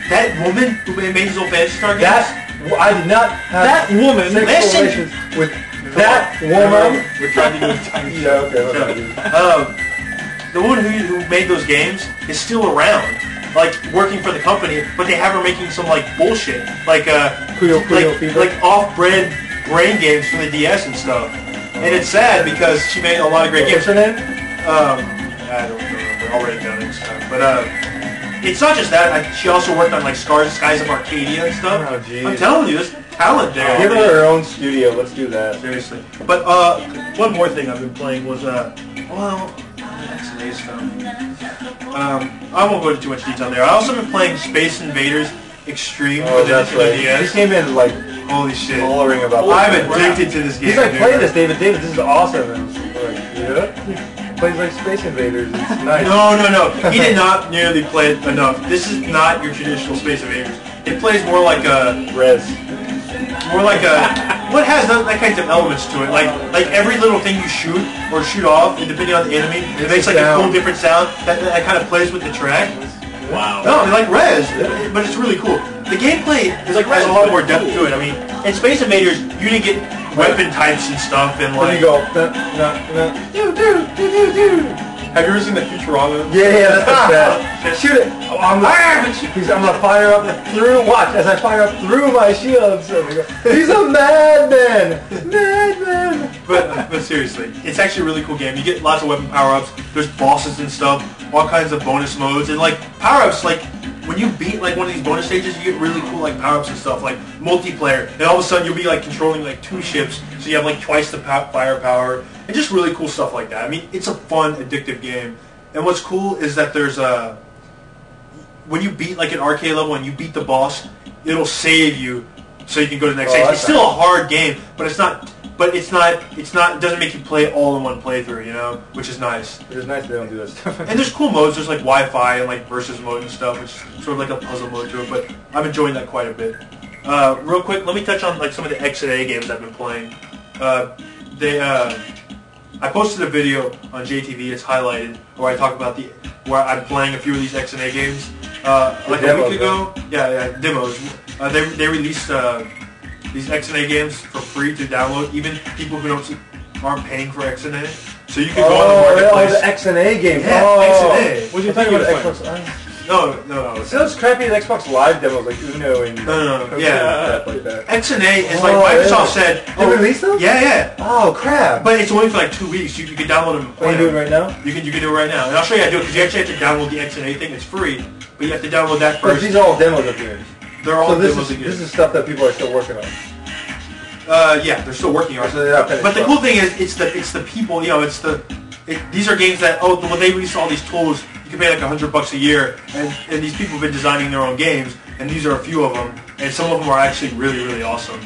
that woman who made these old Phantasy Star games... I did not have that woman, sexual relations with that woman. We're trying to do a time Yeah, okay. The woman who made those games is still around. Like working for the company, but they have her making some like bullshit, like off-brand brain games for the DS and stuff. And it's sad because she made a lot of great games. What's her name? I don't remember. I'll write it down next time. But it's not just that. She also worked on like Skies of Arcadia and stuff. Oh, geez. I'm telling you, there's talent there. Give her her own studio. Let's do that. Seriously. But one more thing I've been playing was today's stuff. I won't go into too much detail there. I also been playing Space Invaders Extreme for the Nintendo DS. He came in like, holy shit, hollering about. I'm addicted to this game. He's like, play this, David. David, this is awesome. And like, yeah. He plays like Space Invaders. It's nice. No. He did not nearly play it enough. This is not your traditional Space Invaders. It plays more like a Res. More like a... What has that kinds of elements to it? Like every little thing you shoot or shoot off, and depending on the enemy, it makes like a cool different sound that kind of plays with the track. Wow. No, I mean, like Rez, but it's really cool. The gameplay has a lot more depth to it. I mean, in Space Invaders, you didn't get weapon types and stuff, and like... There you go. Do. Have you ever seen the Futurama? Yeah, that's the best. Shoot it! I'm gonna fire up through. Watch as I fire up through my shields. He's a madman! Madman! But seriously, it's actually a really cool game. You get lots of weapon power-ups. There's bosses and stuff, all kinds of bonus modes, and like power-ups. Like when you beat like one of these bonus stages, you get really cool like power-ups and stuff, like multiplayer. And all of a sudden, you'll be like controlling like 2 ships, so you have like twice the firepower. And just really cool stuff like that. I mean, it's a fun, addictive game. And what's cool is that there's a... When you beat like an arcade level and you beat the boss, it'll save you so you can go to the next stage. It's still a hard game, but it's not but it doesn't make you play all in one playthrough, you know, which is nice. It is nice they don't do that stuff. And there's cool modes. There's like Wi-Fi and like versus mode and stuff, which is sort of like a puzzle mode to it. But I'm enjoying that quite a bit. Real quick, let me touch on like some of the X and A games I've been playing. I posted a video on JTV. It's highlighted where I talk about where I'm playing a few of these X and A games. Like a week ago, yeah, demos. They released these X and A games for free to download. Even people who aren't paying for X and A, so you can go on the marketplace. Oh, the X and A game. Yeah, oh. X and A. What do you think about Xbox? No. See those crappy Xbox Live demos like Uno and No. Yeah. Like that. X and A is like Microsoft said. They released them? Yeah. Oh crap! But it's only for like 2 weeks. You can download them. Can you do it right now? You can do it right now, and I'll show you how to do it because you actually have to download the X and A thing. It's free, but you have to download that But first. these are all demos of yours. They're all this demos is, again. this is stuff that people are still working on. Yeah, they're still working on it. So they're not finished But the up. cool thing is, it's the people. You know, these are games that when they release all these tools, you can pay like $100 a year, and these people have been designing their own games, and these are a few of them, and some of them are actually really, really awesome.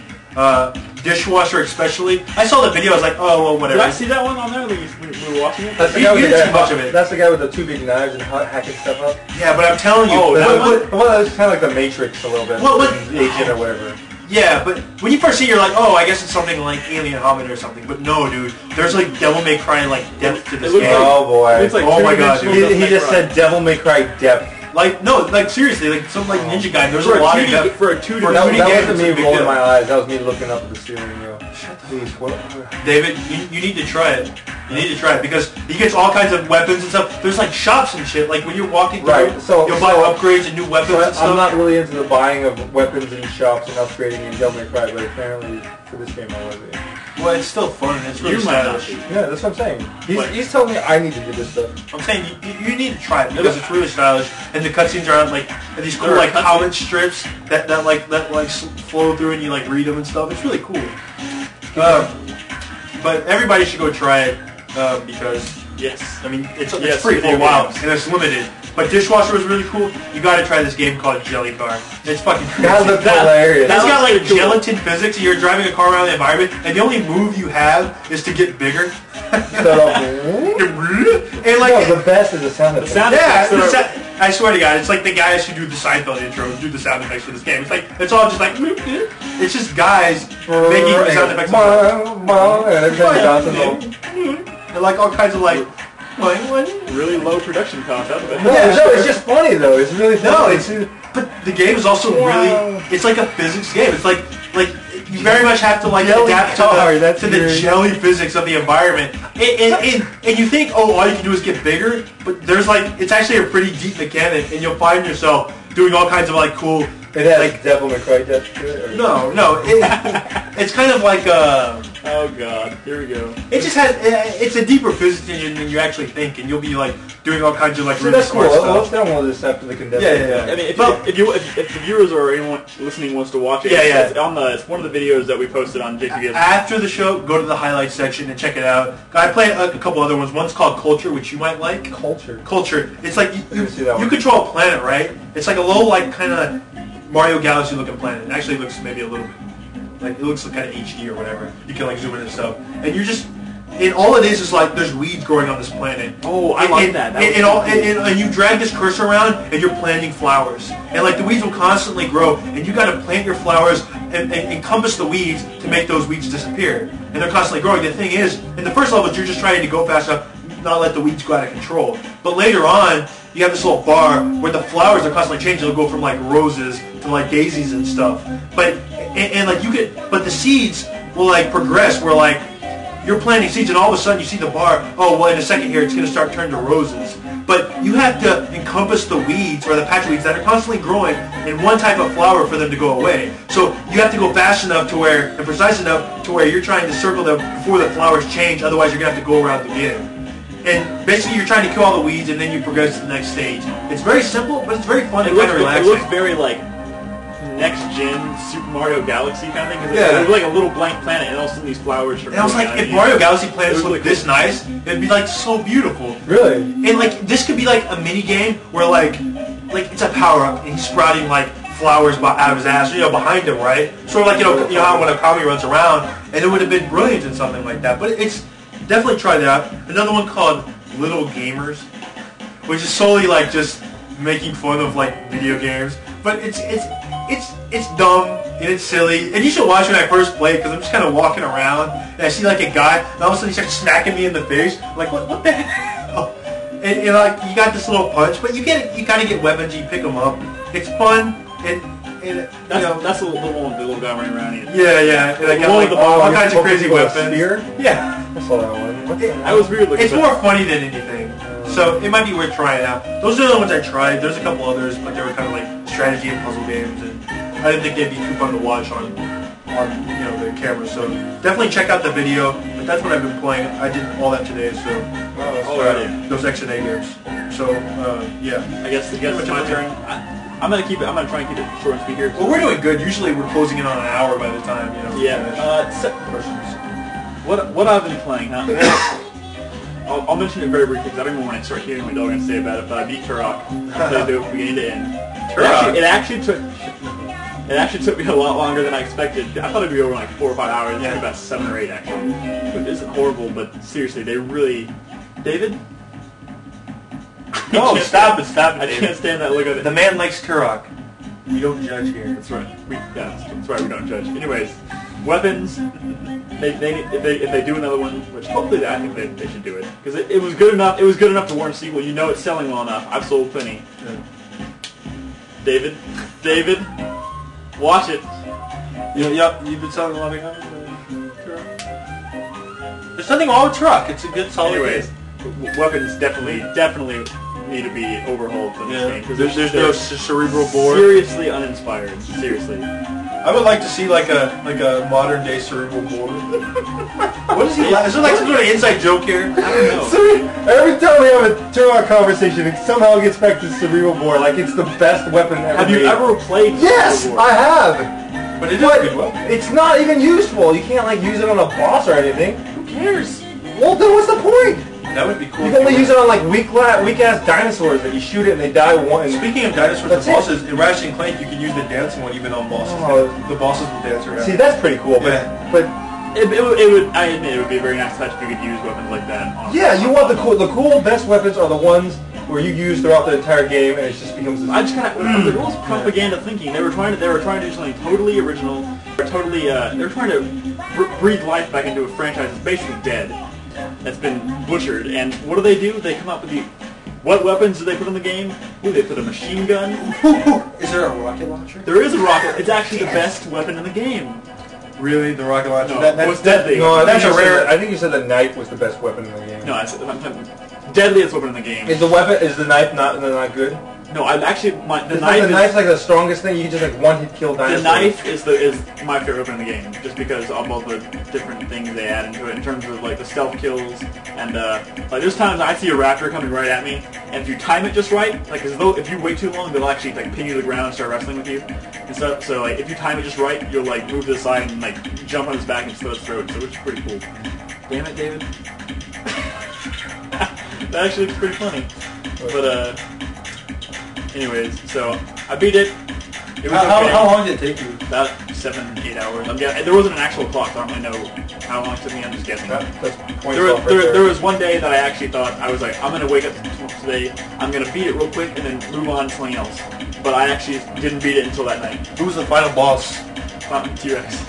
Dishwasher especially. I saw the video. I was like, oh well, whatever. Did I see that one on there when we were watching it? That's the You guy with didn't the see much of it. That's the guy with the two big knives and hacking stuff up. Yeah, but I'm telling you, The one that was kind of like the Matrix a little bit. What- Agent or whatever. yeah, but when you first see it, you're like, oh, I guess it's something like Alien Hominid or something. But no, dude, there's like Devil May Cry like depth to this It looks game. Oh boy. It's like Oh my God, two-dimensional He just Devil May said Devil May Cry depth. Like no, like seriously, like some like Ninja Guy. There's a Cry. lot of 2D depth. for a 2D. That Shut wasn't me It's a big rolling deal. my eyes. That was me looking up at the ceiling. You know. Please, what? David, you need to try it. You need to try it because he gets all kinds of weapons and stuff. There's like shops and shit. Like when you're walking through, Right, so- you'll buy upgrades and new weapons and stuff. I'm not really into the buying of weapons in shops and upgrading in Devil May Cry, but apparently for this game I will be. Well, it's still fun and it's really You might not stylish. be. Yeah, that's what I'm saying. But- He's telling me I need to do this stuff. I'm saying you need to try it because it's really stylish and the cutscenes are on like and these cool There are like cutscenes? comic strips that flow through and you like read them and stuff. It's really cool. But everybody should go try it because Yes. I mean it's Yes, free for a video while games. and it's limited. But Dishwasher was really cool. You got to try this game called Jelly Car. It's fucking crazy. That looks hilarious. It's got like looks pretty cool. gelatin physics, and you're driving a car around the environment, and the only move you have is to get bigger. So, And like, no, the best is the sound effect. sound yeah, effects that are- I swear to God, it's like the guys who do the Seinfeld intro do the sound effects for this game. It's like it's all just like it's just guys making the sound effects. And every time he dances, And like all kinds of like. really low production cost out of it. no, it's just funny though. It's really funny. No, but the game is also really. It's like a physics game. It's like you very much have to like Jelly adapt car, to that's the weird. jelly physics of the environment. And you think, oh, all you can do is get bigger, but there's like it's actually a pretty deep mechanic, and you'll find yourself doing all kinds of like cool. It has like Devil May Cry depth to it. Or no, it's kind of like Oh god, here we go. it just has it's a deeper physics engine than you actually think, and you'll be like doing all kinds of like See, really that's cool. smart Let's stuff. download this after the condensed. Yeah. I mean, if the viewers or anyone listening wants to watch it, Yeah. it's one of the videos that we posted on JTV. After the show, go to the highlights section and check it out. I play a couple other ones. One's called Culture, which you might like. Culture. Culture. It's like Let me see that you one. control a planet, right? It's like a little like kind of Mario Galaxy looking planet. It actually looks maybe a little bit like it looks kind of HD or whatever. You can like zoom in and stuff, and you're just. And all it is like there's weeds growing on this planet. Oh, I like that. That was And you drag this cursor around and you're planting flowers. And like the weeds will constantly grow and you got to plant your flowers and encompass the weeds to make those weeds disappear. And they're constantly growing. The thing is, in the first level, you're just trying to go fast enough, not let the weeds go out of control. But later on, you have this little bar where the flowers are constantly changing. They'll go from like roses to like daisies and stuff. But but the seeds will like progress where like you're planting seeds and all of a sudden you see the bar, oh well in a second here it's going to start turning to roses. But you have to encompass the weeds or the patch of weeds that are constantly growing in one type of flower for them to go away. So you have to go fast enough to where, and precise enough to where you're trying to circle them before the flowers change, otherwise you're going to have to go around again. And basically you're trying to kill all the weeds and then you progress to the next stage. It's very simple, but it's very fun and kind of It relaxing. looks very like next-gen Super Mario Galaxy kind of thing. 'Cause Yeah. it was like a little blank planet, and all of a sudden these flowers are And I was growing like, out if of you. Mario Galaxy planets It was look really this nice, it'd be like so beautiful. Really? And like this could be like a mini game where like it's a power up and he's sprouting like flowers out of his ass, behind him, right? Sort of like you know how when a Kami runs around and it would have been brilliant in something like that. But it's definitely try that. Another one called Little Gamers, which is solely like just making fun of like video games. But it's dumb and it's silly, and you should watch when I first play it because I'm just kind of walking around and I see like a guy, and all of a sudden he starts smacking me in the face. I'm like, what the hell? And like you got this little punch, but you kind of get weapons, you pick them up. It's fun, and that's the one with the little guy running around. Yeah. And I got like all kinds of crazy weapons. Yeah, I saw that one. That was weird looking. It's more funny than anything, so it might be worth trying out. Those are the ones I tried. There's a couple others, but they were kind of like strategy and puzzle games, and I didn't think they'd be too fun to watch on the camera. So definitely check out the video. But that's what I've been playing. I did all that today. So those X and A games. So yeah. I guess it's my turn. I'm gonna try and keep it short and sweet here. Well, we're doing good. Usually we're closing in on an hour by the time What I've been playing, I'll mention it very briefly because I don't even want to start hearing what y'all are gonna say about it. But I beat Turok. I played it beginning to end. It actually took me a lot longer than I expected. I thought it'd be over in like 4 or 5 hours. It took about 7 or 8 actually. It isn't horrible, but seriously, they really. David? No, stop it, I can't stand that look at it. The man likes Turok. We don't judge here. That's right. That's right. We don't judge. Anyways, weapons. If they do another one, which hopefully I think they should do it because it was good enough. It was good enough to warrant a sequel. You know it's selling well enough. I've sold plenty. Yeah. David, watch it. You've been selling a lot of Turok. There's nothing wrong with Turok. It's a good solid Anyways, weapons definitely need to be overhauled in this game because there's no cerebral bore. Seriously uninspired. Seriously. I would like to see like a modern day cerebral bore. What is he? Is there like some sort of inside joke here? I don't know. So, every time we have a Turok conversation, it somehow gets back to cerebral bore. Like it's the best weapon ever. Have you ever played? Yes, I have. But it is a good weapon. It's not even useful. You can't like use it on a boss or anything. Who cares? Well, then what's the point? That would be cool. You can only use it on like weak-ass dinosaurs that you shoot it and they die one. Speaking of dinosaurs and bosses, in Ratchet and Clank you can use the dancing one even on bosses. The bosses will dance around. See, that's pretty cool. But it would. I admit it would be a very nice touch if you could use weapons like that. You want the cool best weapons are the ones where you use throughout the entire game and it just becomes. I just kind of the rules propaganda thinking. They were trying to do something totally original. They were trying to breathe life back into a franchise that's basically dead. That's been butchered, and what do? They come up with what weapons do they put in the game? Ooh, they put a machine gun. Is there a rocket launcher? There is a rocket. It's actually the best weapon in the game. Really, the rocket launcher? No, that's deadly. No, that's a rare. I think you said the knife was the best weapon in the game. No, deadliest weapon in the game. Is the knife not good? No, the knife's like the strongest thing. You can just like one-hit kill dinosaurs. The knife is my favorite weapon in the game, just because of all the different things they add into it in terms of like the stealth kills and like there's times I see a raptor coming right at me, and if you time it just right, like as though if you wait too long, they'll actually like pin you to the ground and start wrestling with you. And so like if you time it just right, you'll like move to the side and like jump on his back and slit his throat, so which is pretty cool. Damn it, David. That actually looks pretty funny, but anyways, so I beat it. It was how long did it take you? About 7-8 hours. There wasn't an actual clock, so I don't really know how long it took me. I'm just guessing. There was one day that I actually thought, I was like, I'm going to wake up today, I'm going to beat it real quick, and then move on to something else. But I actually didn't beat it until that night. Who was the final boss? T-Rex.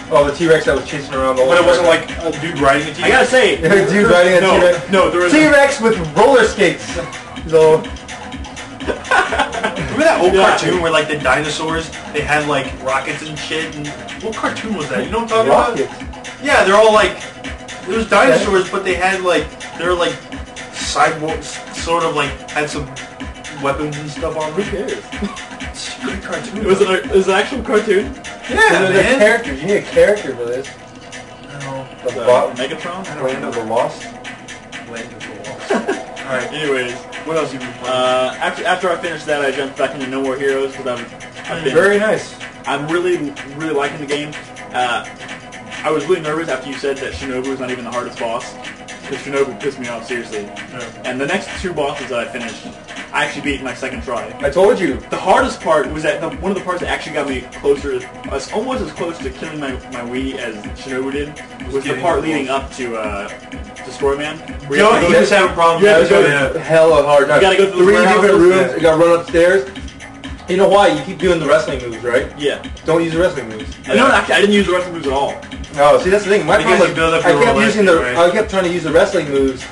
Oh, the T-Rex that was chasing around the But it wasn't like a dude riding a T-Rex? I gotta say, dude riding a T-Rex. No, there was T-Rex with roller skates. So... Remember that old cartoon where like the dinosaurs, they had like rockets and shit? And what cartoon was that? You know what I'm talking about? Yeah, they're all like, it was dinosaurs, but they had like, they're like cyborgs, sort of like had some weapons and stuff on them. Who cares? It's a great cartoon. It was an actual cartoon? Yeah, man. Characters. You need a character for this. No. Megatron? Land of the Lost. Land of the Lost. Alright, anyways, what else have you been playing? After I finished that, I jumped back into No More Heroes because I've been very nice. I'm really liking the game. I was really nervous after you said that Shinobu is not even the hardest boss. because Shinobu pissed me off seriously. Yeah. And the next 2 bosses that I finished, I actually beat in my second try. I told you. The hardest part was that one of the parts that actually got me closer, almost as close to killing my Wii as Shinobu did, was the part leading up to Destroy Man. You just have a problem. You have to go hella hard. You gotta go through the 3 different warehouses. rooms. You gotta run upstairs. You know why? You keep doing the wrestling moves, right? Yeah. Don't use the wrestling moves. No, actually, I didn't use the wrestling moves at all. Oh, see, that's the thing. My Because problem you build was up I your kept roulette using thing, right? I kept trying to use the wrestling moves,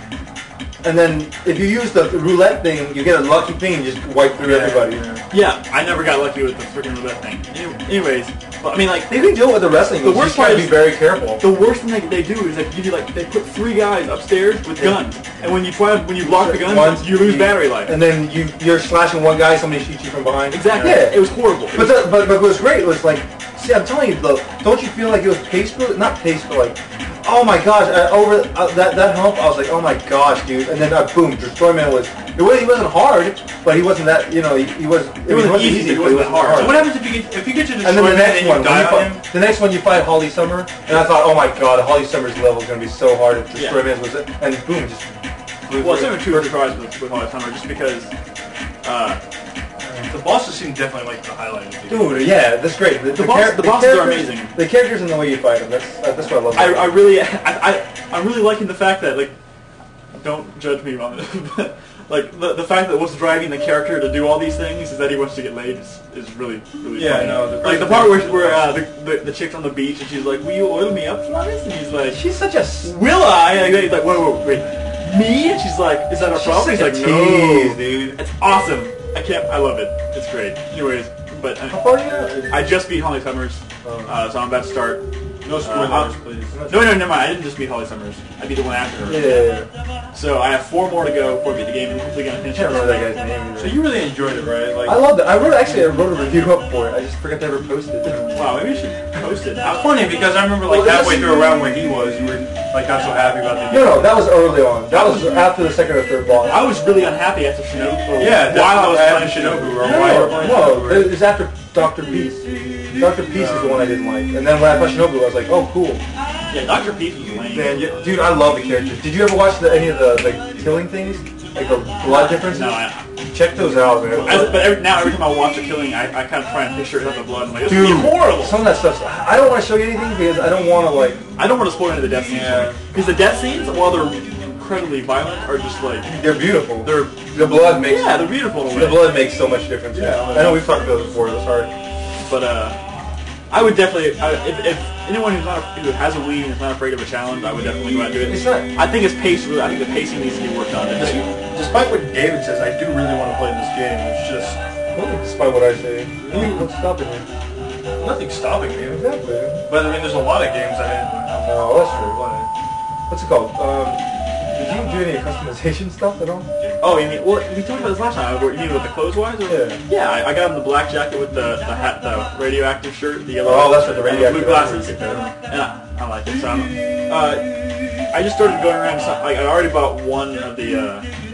and then if you use the roulette thing, you get a lucky thing and just wipe through everybody. Yeah, I never got lucky with the freaking roulette thing. Anyways, but I mean, like, You can deal with the wrestling moves. The worst you just gotta part be is- very careful. the worst thing they do is they give you they put 3 guys upstairs with guns, and when you block the guns, Once you lose battery life. And then you're slashing one guy, somebody shoots you from behind. Exactly. Yeah. It was horrible. But what was great was like, see, I'm telling you, though, don't you feel like it was paced, not paced, but like, oh my gosh, over that hump, I was like, oh my gosh, dude, and then boom, Destroy Man he wasn't hard, but he wasn't that, he wasn't easy, but he wasn't hard. So what happens if you get to Destroy And then the Man next and one, you die on him? the next one you fight Holly Summer, and I thought, oh my god, Holly Summer's level is gonna be so hard if Destroy Man was it, and boom, just flew Well, through some it. of 2 surprised with Holly Summer just because. The bosses seem definitely like the highlight of the game. Dude, yeah, that's great. The bosses are characters- amazing. The characters and the way you fight them, that's what I love. I'm really liking the fact that, like, don't judge me on it, but like the fact that what's driving the character to do all these things is that he wants to get laid is really funny. I know. Like the part where the chick's on the beach and she's like, "Will you oil me up, Florence?" And he's like, She's such a "Will I?" And he's like, "Wait, me?" And she's like, "Is that a problem?" He's like, "No, dude. it's awesome. I love it. It's great." Anyways, but How far are you at? I just beat Holly Summers, so I'm about to start. No spoilers, please. No, never mind. I didn't just beat Holly Summers. I beat the one after her. Yeah. So I have 4 more to go before I beat the game, and hopefully gonna I finish can't it. remember that guy's name either. So you really enjoyed it, right? Like, I loved it. I wrote a review up for it. I just forgot to ever post it. Wow, maybe we should post it. it's funny because I remember like halfway through around where he was, you were like not so happy about the game. No, that was early on. That was after the second or third boss. I was really unhappy after Shinobu. Yeah, while I was after playing Shinobu. or while you were playing Shinobu. It was after Dr. Peace. Dr. Peace is the one I didn't like. And then when I played Shinobu, I was like, oh, cool. Yeah, Dr. Peace was lame. Man, dude, I love the characters. Did you ever watch any of the killing things? Like the blood differences? No, Check those out, man. but every time I watch a killing, I kind of try and picture it out the blood. I'm like, this Dude, would be horrible. some of that stuff. I don't want to show you anything because I don't want to like. I don't want to spoil any of the death scenes. Yeah. Because the death scenes, while they're incredibly violent, are just like They're beautiful. they're The blood makes. they're beautiful in a The way. blood makes so much difference. Yeah. I know we've talked about it before. Sorry. But I would definitely, if anyone who has a Wii and is not afraid of a challenge, I would definitely go out and do it. It's not. I think it's paced. I think the pacing needs to be worked on. Despite what David says, I do really want to play this game. It's just Despite what I say, what's stopping me? nothing stopping me. Exactly. But I mean, there's a lot of games I didn't No, that's true. play. What's it called? Did you do any customization stuff at all? Oh, you mean? Well, we talked about this last time. You mean with the clothes wise? Yeah. Yeah, I got him the black jacket with the hat, the radioactive shirt, the yellow. Oh, that's what the and radioactive blue glasses. shirt. And I like it. So I just started going around. Like I already bought one of the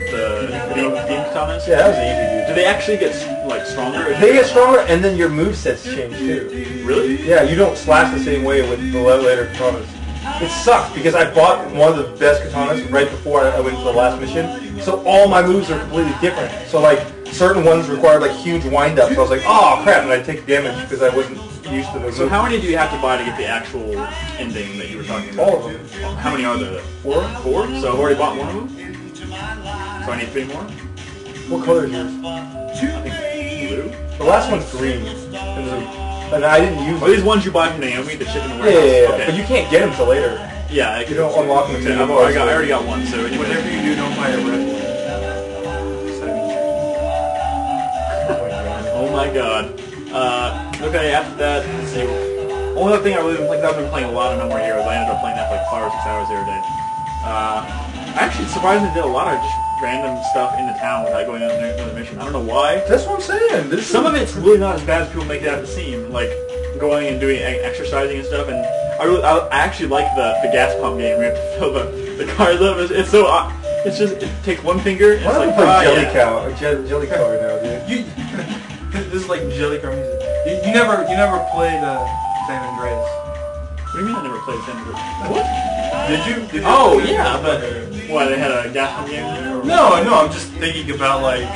beam katanas. Yeah, that was easy, dude. Do they actually get like stronger? They get stronger, and then your movesets change too. Really? Yeah, you don't slash the same way with the later katanas. It sucks because I bought one of the best katanas right before I went to the last mission, so all my moves are completely different. So like certain ones required like huge wind-ups. So I was like, oh crap, and I take damage because I wasn't used to those. So how many do you have to buy to get the actual ending that you were talking about? All of them. How many are there? 4? 4? So I've already bought one of them. So I need 3 more. What color is yours? I think blue. The last one's green. And I didn't use Are these ones you buy from Naomi, the chick in the Yeah, warehouse? yeah, yeah. Okay. But you can't get them till later. Yeah, You don't unlock them until Okay, you I already got one. So anyway. Whatever you do, don't buy a red one. Oh my god. Okay, after that, let's see. Only other thing I really been playing, I've been playing a lot of No More Heroes. I ended up playing that for like 5 or 6 hours every day. I actually surprisingly did a lot of just random stuff in the town without going on another mission. I don't know why. That's what I'm saying. Some of it's really not as bad as people make it out to seem. Like going and doing exercising and stuff. And I actually like the gas pump game. We have to fill the cars up. It's so it's just take one finger. And Why it's don't we like play Jelly yeah. Cow? Jelly Cow right now, dude. This is like jelly car music. You never played San Andreas. What do you mean I never played San Andreas? What? Did you? Oh yeah, but what? They had a Gatham game there? Or No, I'm just thinking about like.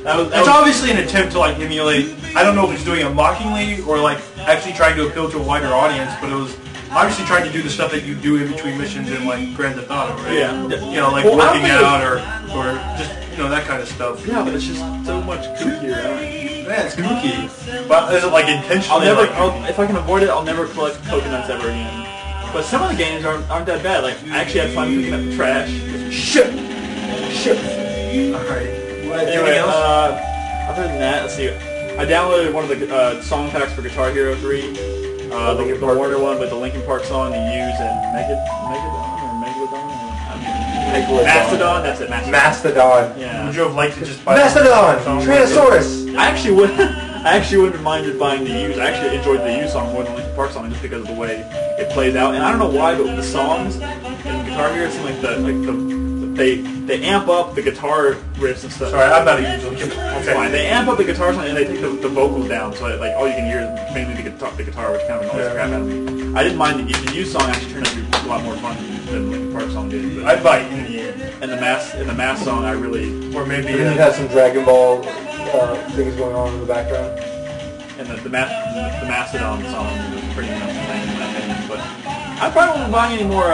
It's obviously an attempt to like emulate. I don't know if it's doing it mockingly or like actually trying to appeal to a wider audience, but it was obviously trying to do the stuff that you do in between missions in like Grand Theft Auto, right? Yeah. You know, like working out or just that kind of stuff. Yeah, but it's just so much kookier. Yeah, it's kooky. But is it like intentionally? If I can avoid it, I'll never collect coconuts ever again. But some of the games aren't that bad. Like I actually had fun picking up the trash. Shit. All right. Anyway, other than that, let's see. I downloaded one of the song packs for Guitar Hero 3. The Warner one with the Linkin Park song, the Used, and Mastodon. That's it. Mastodon. Yeah. Would you have liked to just buy Mastodon. Tyrannosaurus. I actually would. I actually wouldn't have minded buying the Used. I actually enjoyed the Used song more than the Linkin Park song just because of the way it plays out. And I don't know why, but the songs in Guitar Hero seem like they amp up the guitar riffs and stuff. Sorry, I'm not even. That's fine. They amp up the guitar song and they take the vocals down, so like all you can hear is mainly the guitar, which kind of annoys the crap out of me. I didn't mind the Used song actually turned out to be a lot more fun than the Linkin Park song did. But I'd buy it in the end. And the Mass song, I really, or maybe it had some Dragon Ball things going on in the background. And the Mastodon song was pretty much the same in my opinion, but I probably won't buy any more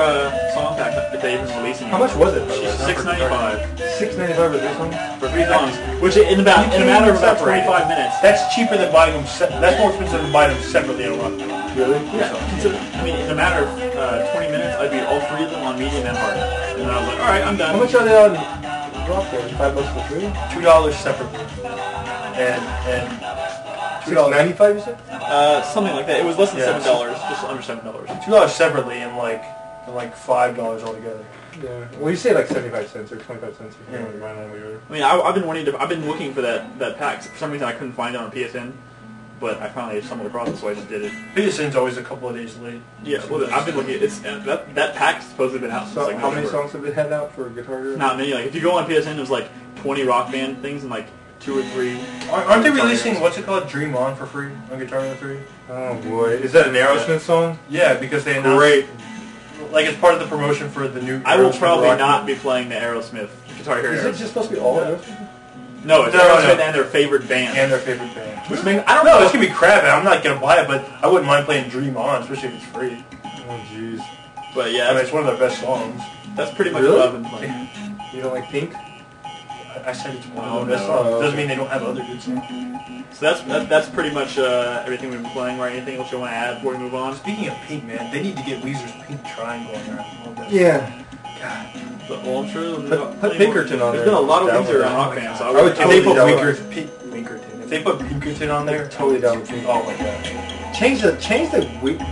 song packs if they even release them. How much was it? $6.95. $6.95 for this one? For 3 songs, which in a matter of about 25 minutes. That's cheaper than buying them. That's more expensive than buying them separately on Rock. Really? Yeah. I mean, in a matter of 20 minutes, I beat all 3 of them on medium and hard. And then I was like, all right, I'm done. How much are they on Rock there? $5 for 3? $2 separately. And $6.95 you said? Something like that. It was less than $7, just under $7. $2 separately and like $5 altogether. Yeah. Well, you say like 75 cents or 25 cents. Yeah. I mean, I've been looking for that pack. For some reason, I couldn't find it on PSN, but I finally stumbled across it, so I just did it. PSN's always a couple of days late. Yeah. Well, I've been looking. It's that pack's supposedly been out since like how November. many songs have been had out for Guitar Hero? Not many. Like if you go on PSN, there's like 20 Rock Band things and like 2 or 3. Aren't they releasing what's it called, Dream On for free on Guitar Hero 3? Oh boy, is that an Aerosmith song? Yeah, because they announced like it's part of the promotion for the new. I will probably not be playing the Aerosmith Guitar Hero. Is it just supposed to be all Aerosmith? No, it's Aerosmith and their favorite band. And their favorite band. Which means I don't know. It's gonna be crap. I'm not gonna buy it, but I wouldn't mind playing Dream On, especially if it's free. Oh jeez. But yeah, I mean, it's one of their best songs. That's pretty much what I've been playing. You don't like Pink? I said it's one of their best songs. Doesn't mean they don't have other good songs. So that's pretty much everything we've been playing, right? Anything else you want to add before we move on? Speaking of Pink, man, they need to get Weezer's Pink Triangle on there. Yeah. God. Well, I'm sure put Pinkerton on there. There's been a lot of Weezer on Rock Band, so I would totally if they put Pinkerton. If they put Pinkerton on there, totally down with Pink. Oh my god. Change the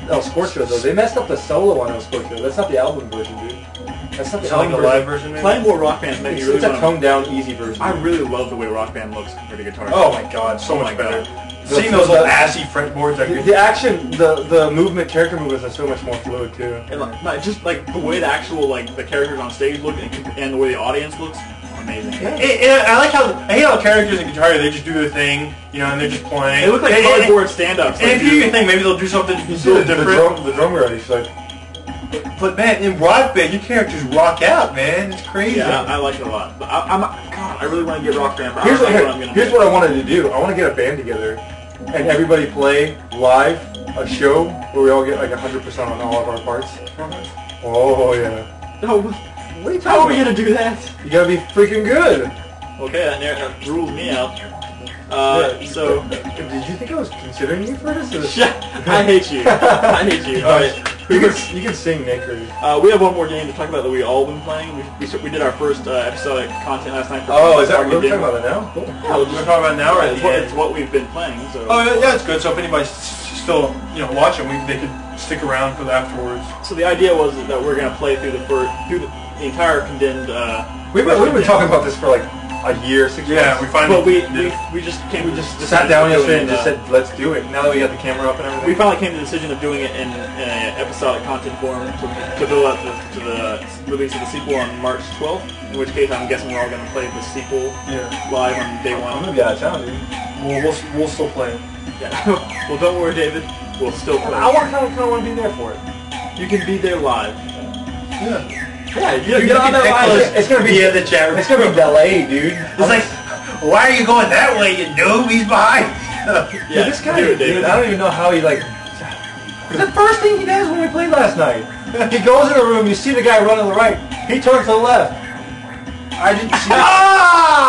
El Scorcho though. They messed up the solo on El Scorcho. That's not the album version, dude. That's not the album the live version. Maybe? Playing more Rock Bands makes me really It's a toned down, easy version. I really love the way Rock Band looks compared to Guitar. Oh my god, so much better. Seeing The- those little the- assy fretboards, The action, the movement, character movements are so much more fluid too. And like, just like the way the actual the characters on stage look and the way the audience looks, amazing. I like how I hate how characters in Guitar Hero, they just do their thing, and they're just playing. They look like cardboard stand-ups. And if you can think maybe they'll do something different. The drummer, he's like. But man, in Rock Band, you characters rock out, man. It's crazy. Yeah, I like it a lot. But God, I really want to get Rock Band. But Here's here's what I wanted to do. I want to get a band together and everybody play live a show where we all get like 100% on all of our parts. Oh yeah. No, What are you talking how are we about? gonna do that? You gotta be freaking good. Okay, that rules me out. So Did you think I was considering you for this? I hate you. I hate you. All right. You can sing, Nick. Or... We have one more game to talk about that we all been playing. We did our first episodic content last night. Is that we're talking about it now? Cool. Yeah, We're talking about now, right? It's what we've been playing. So. Oh yeah, it's good. So if anybody's still watching, they could stick around for the afterwards. So the idea was that we're gonna play through the entire condemned. We've been talking about this for like a year, 6 months. Yeah, we finally. But we just sat down yesterday and just said, let's do it. Now that we got the camera up and everything. We finally came to the decision of doing it in an episodic content form to build up to the release of the sequel on March 12th. In which case, I'm guessing we're all going to play the sequel live on day 1. I'm gonna be out of town, dude. We'll still play it. Yeah. Well, don't worry, David. We'll still play. I kind of want to be there for it. You can be there live. Yeah, you can pick close it's gonna be the chat room. It's gonna be delayed, dude. It's like, why are you going that way, you noob? He's behind. Yeah, this guy, do it, David. dude, I don't even know how he like. The first thing he does when we played last night, he goes in the room. You see the guy run to the right. He turns to the left. I didn't see it.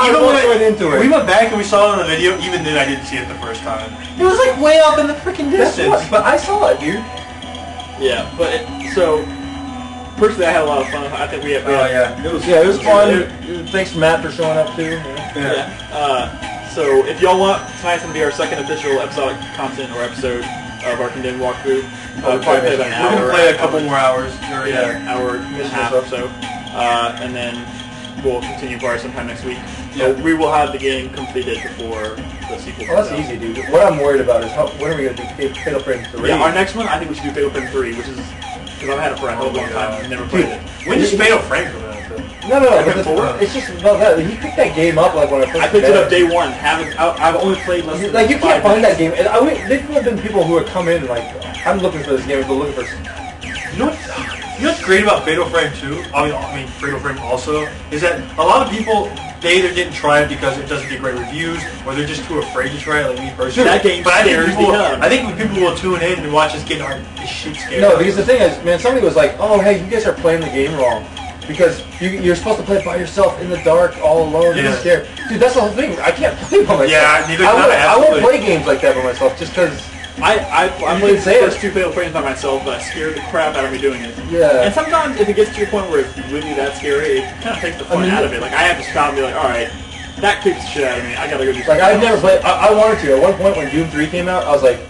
Even when we went into it, We went back and we saw it on the video. Even then, I didn't see it the first time. It was like way up in the freaking distance. but I saw it, dude. Yeah, but so personally, I had a lot of fun. I think we had. It was fun. Thanks Matt for showing up too. So if y'all want, tonight's gonna be our second official episodic content or episode of our condemned walkthrough. We'll probably play about an hour. We're gonna play a couple more hours. Hour and a half or so, and then we'll continue probably sometime next week. Yeah. So we will have the game completed before the sequel. Oh, that's easy, dude. What I'm worried about is when are we gonna do Fatal Frame 3? Yeah, our next one, I think we should do Fatal Frame 3, which is because I've had it for a hell of a long time and never played it. When does Fatal Frame come out? No. It's just about that. He picked that game up like when I first. I picked it up day one. I've only played less than like you can't 5 find minutes. that game. And there could have been people who would come in and like, I'm looking for this game. But looking for. You know what's great about Fatal Frame 2? I mean Fatal Frame also is that a lot of people they either didn't try it because it doesn't get great reviews, or they're just too afraid to try it. Like me personally. That game but scares the hell. I think people will tune in and watch this game. This shit scary. No, because the thing is, man, somebody was like, "Oh, hey, you guys are playing the game wrong." Because you're supposed to play it by yourself in the dark, all alone, and scared. Dude, that's the whole thing. I can't play by myself. Yeah, neither can I. I won't play games like that by myself just because. I played the first 2 Fatal Frames by myself, but I scared the crap out of me doing it. Yeah. And sometimes if it gets to a point where it's really that scary, it kind of takes the fun out of it. Like I have to stop and be like, all right, that kicks the shit out of me. I gotta go do something. Like I've never played. I wanted to. At one point when Doom 3 came out, I was like,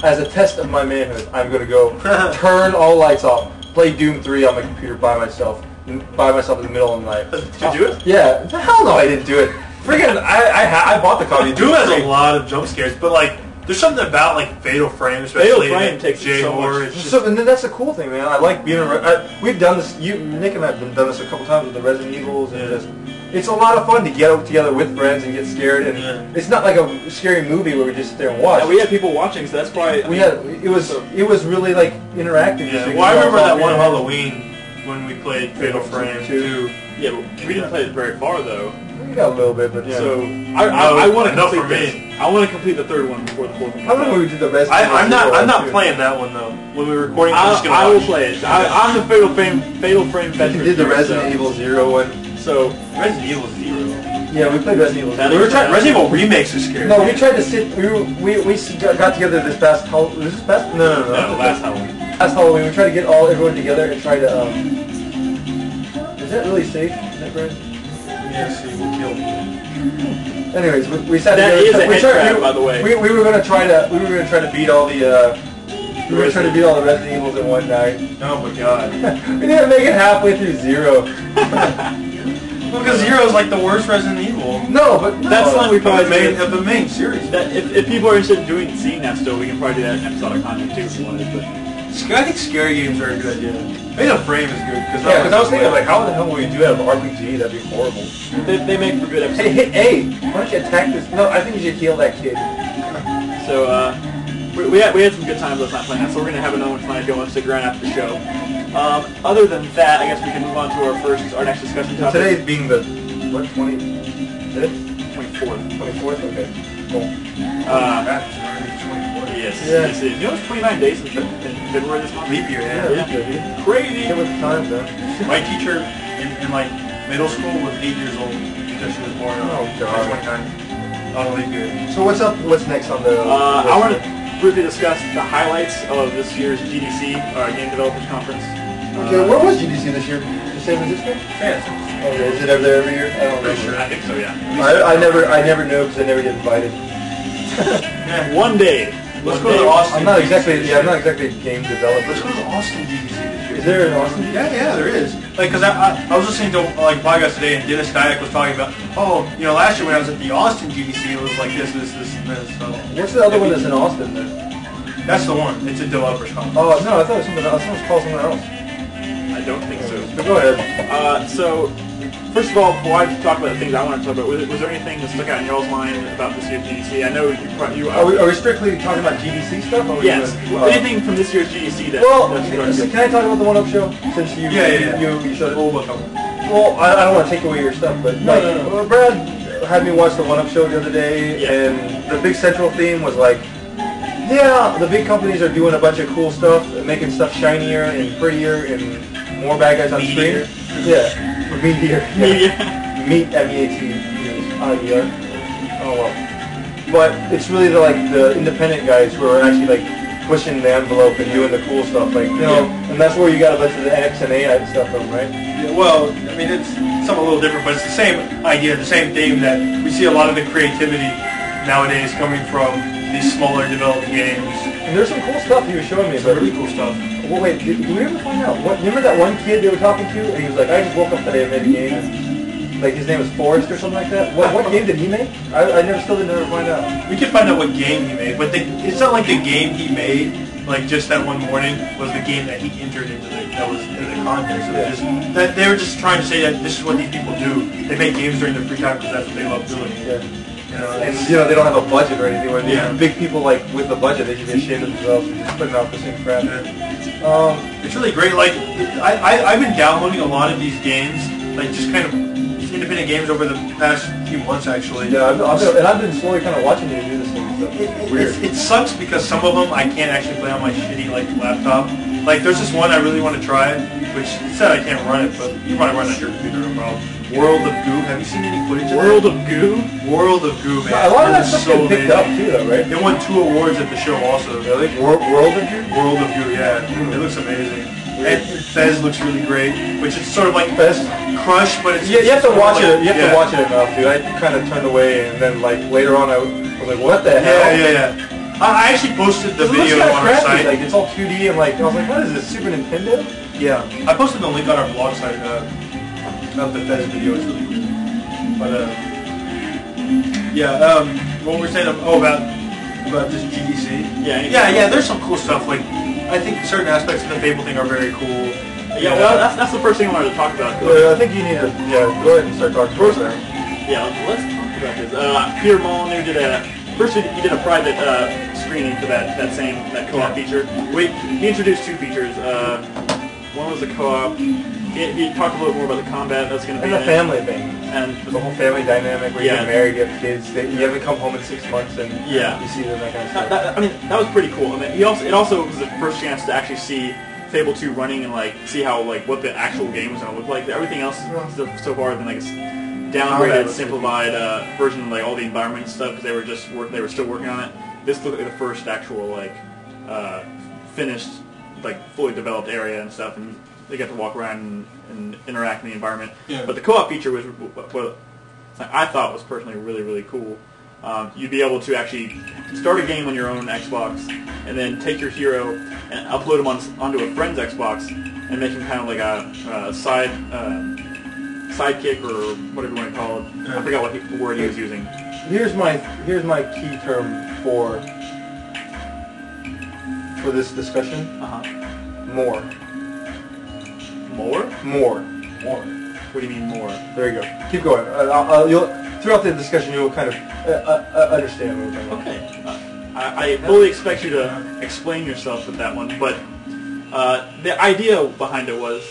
as a test of my manhood, I'm gonna go turn all lights off, play Doom 3 on my computer by myself in the middle of the night. Did you do it? Yeah. Hell no, I didn't do it. Freaking, I bought the copy. Doom has a lot of jump scares, but like, there's something about like Fatal Frame, especially Fatal Frame takes it so much. So, and then that's the cool thing, man. I like being we've done this. Nick and I have done this a couple times with the Resident Evils, and just it's a lot of fun to get together with friends and get scared. And it's not like a scary movie where we just sit there and watch. Yeah, we had people watching, so that's probably it was really like interactive. Yeah. Well, I remember that one Halloween when we played Fatal Frame 2. Yeah, but we didn't play it very far though. We got a little bit, but So I want to complete this. I want to complete the 3rd one before the 4th one. I remember we did the Resident Evil. I'm not playing that one though. When we were recording, I'm just gonna I will watch. play it. I'm the Fatal Frame veteran. We did the Resident Evil 0 one. So Resident Evil 0. Yeah, we played Resident Evil 0. We were trying. Resident Evil remakes are scary. No, we tried to sit. We got together this past Halloween. Was this past? No. last Halloween. Last Halloween, we tried to get everyone together and try to. Is that really safe? Is that right? Yes, he will kill me. Anyways, we sat That together. is a head crab, by the way. We were gonna try to beat all the. We were trying to beat all the Resident Evils in one night. Oh my god. We didn't make it halfway through 0. Because 0 is like the worst Resident Evil. No, but no. That's something we probably of the main series. That if people are interested in seeing that still, we can probably do that in episodic content too if you wanted. But I think scary games are a good idea. Fatal Frame is good because I was thinking like, how the hell would we do that with RPG? That'd be horrible. they make for good episodes. Hey, why don't you attack this? No, I think you should heal that kid. So we had some good times last night playing that, so we're gonna have another one tonight. If you want to stick around after the show. Other than that, I guess we can move on to our next discussion topic. Today's being the 25th? 24th. 24th. Okay. Cool. Yes. You know it's 29 days in February this month. Leap year, Yeah. Crazy. Get with the times, man. My teacher in like middle school was 8 years old because she was born on March 29th on a leap year. So what's next on the? I want to briefly discuss the highlights of this year's GDC, Game Developers Conference. Okay, where was GDC this year? San Francisco? Yes. Okay, is it ever there every year? I don't know. I think so, yeah. I never know because I never get invited. One day. Let's go to Austin. I'm not exactly a game developer. Let's go to Austin GDC this year. Is there an Austin? Yeah, there is. Like, cause I was listening to like podcasts today, and Dennis Dyack was talking about, last year when I was at the Austin GDC, it was like this, and this. So what's the other one that's in Austin then? That's the one. It's a developers conference. Oh no, I thought it was something else. I thought it was called something else. I don't think so. But go ahead. So first of all, before I talk about the things I want to talk about, was there anything that stuck out in y'all's mind about this year's GDC? I know you are we strictly talking about GDC stuff? Or yes. Anything from this year's GDC that... Well, can I talk about the 1UP show? Since you showed it. Well, I don't want to take away your stuff, but no. Brad had me watch the 1UP show the other day, and the big central theme was like, yeah, the big companies are doing a bunch of cool stuff, making stuff shinier and prettier and more bad guys on screen. Yeah, meatier. Yeah. Meat, M-E-A-T-I-E-R. Oh well. But it's really the independent guys who are actually like pushing the envelope and doing the cool stuff, like and that's where you got a bunch of the X and A stuff from, right? Yeah, well, I mean it's something a little different, but it's the same idea, the same theme that we see a lot of the creativity nowadays coming from these smaller developed games. And there's some cool stuff he was showing me. Some really cool stuff. Well, wait, did we ever find out? Remember that one kid they were talking to, and he was like, I just woke up today and made a game. Like his name was Forrest or something like that. What game did he make? I still didn't ever find out. We can find out what game he made, but it's not like the game he made, like just that one morning, was the game that he entered into the contest. So that they were just trying to say that this is what these people do. They make games during their free time because that's what they love doing. Yeah. And they don't have a budget or anything. Where big people like with the budget, they should be ashamed of themselves for just putting out the same crap. It's really great. Like I've been downloading a lot of these games, like just kind of independent games over the past few months actually. Yeah, I've been slowly kind of watching you do this thing. So it sucks because some of them I can't actually play on my shitty laptop. Like there's this one I really want to try, which said I can't run it, but you probably run it on your computer, no problem. World of Goo. Have you seen any footage of World of Goo? World of Goo, man. A lot of that stuff getting picked up too, though, right? It won 2 awards at the show also. Really? World of Goo? World of Goo, yeah. It looks amazing. And Fez looks really great, which is sort of like Fez Crush, but it's you have to watch it. You have to watch it enough, dude. I kind of turned away, and then like later on, I was like, "What the hell?" Yeah. I actually posted the video on our site. Like it's all 2D, and like I was like, "What is this, Super Nintendo?" Yeah, I posted the link on our blog site of the Fez video. It's really cool. But what we're saying about this GDC. Yeah. There's some cool stuff. Like I think certain aspects of the Fable thing are very cool. Yeah, well, that's the first thing I wanted to talk about. I think you need to go ahead and start talking first. Yeah, let's talk about this. Peter Molyneux did he did a private screening for that co-op feature. He introduced 2 features. One was the co-op. He talked a little more about the combat that's going to be and the family thing, and the whole family dynamic where you get married, you have kids, you haven't come home in 6 months, and you see them, that kind of stuff. That was pretty cool. I mean, it also was the first chance to actually see Fable 2 running and like see how what the actual game was going to look like. Everything else so far has been like a downgraded, simplified version of like all the environment stuff because they were still working on it. This looked like the first actual finished, fully developed area and stuff, and they got to walk around and interact in the environment. Yeah. But the co-op feature was what I thought was personally really, really cool. You'd be able to actually start a game on your own Xbox and then take your hero and upload him onto a friend's Xbox and make him kind of like a sidekick or whatever you want to call it. Yeah. I forgot what word he was using. Here's my key term for this discussion. More. More? More. What do you mean more? There you go. Keep going. Throughout the discussion, you'll kind of understand what we're talking about. Okay. I fully expect you to explain yourself with that one, but the idea behind it was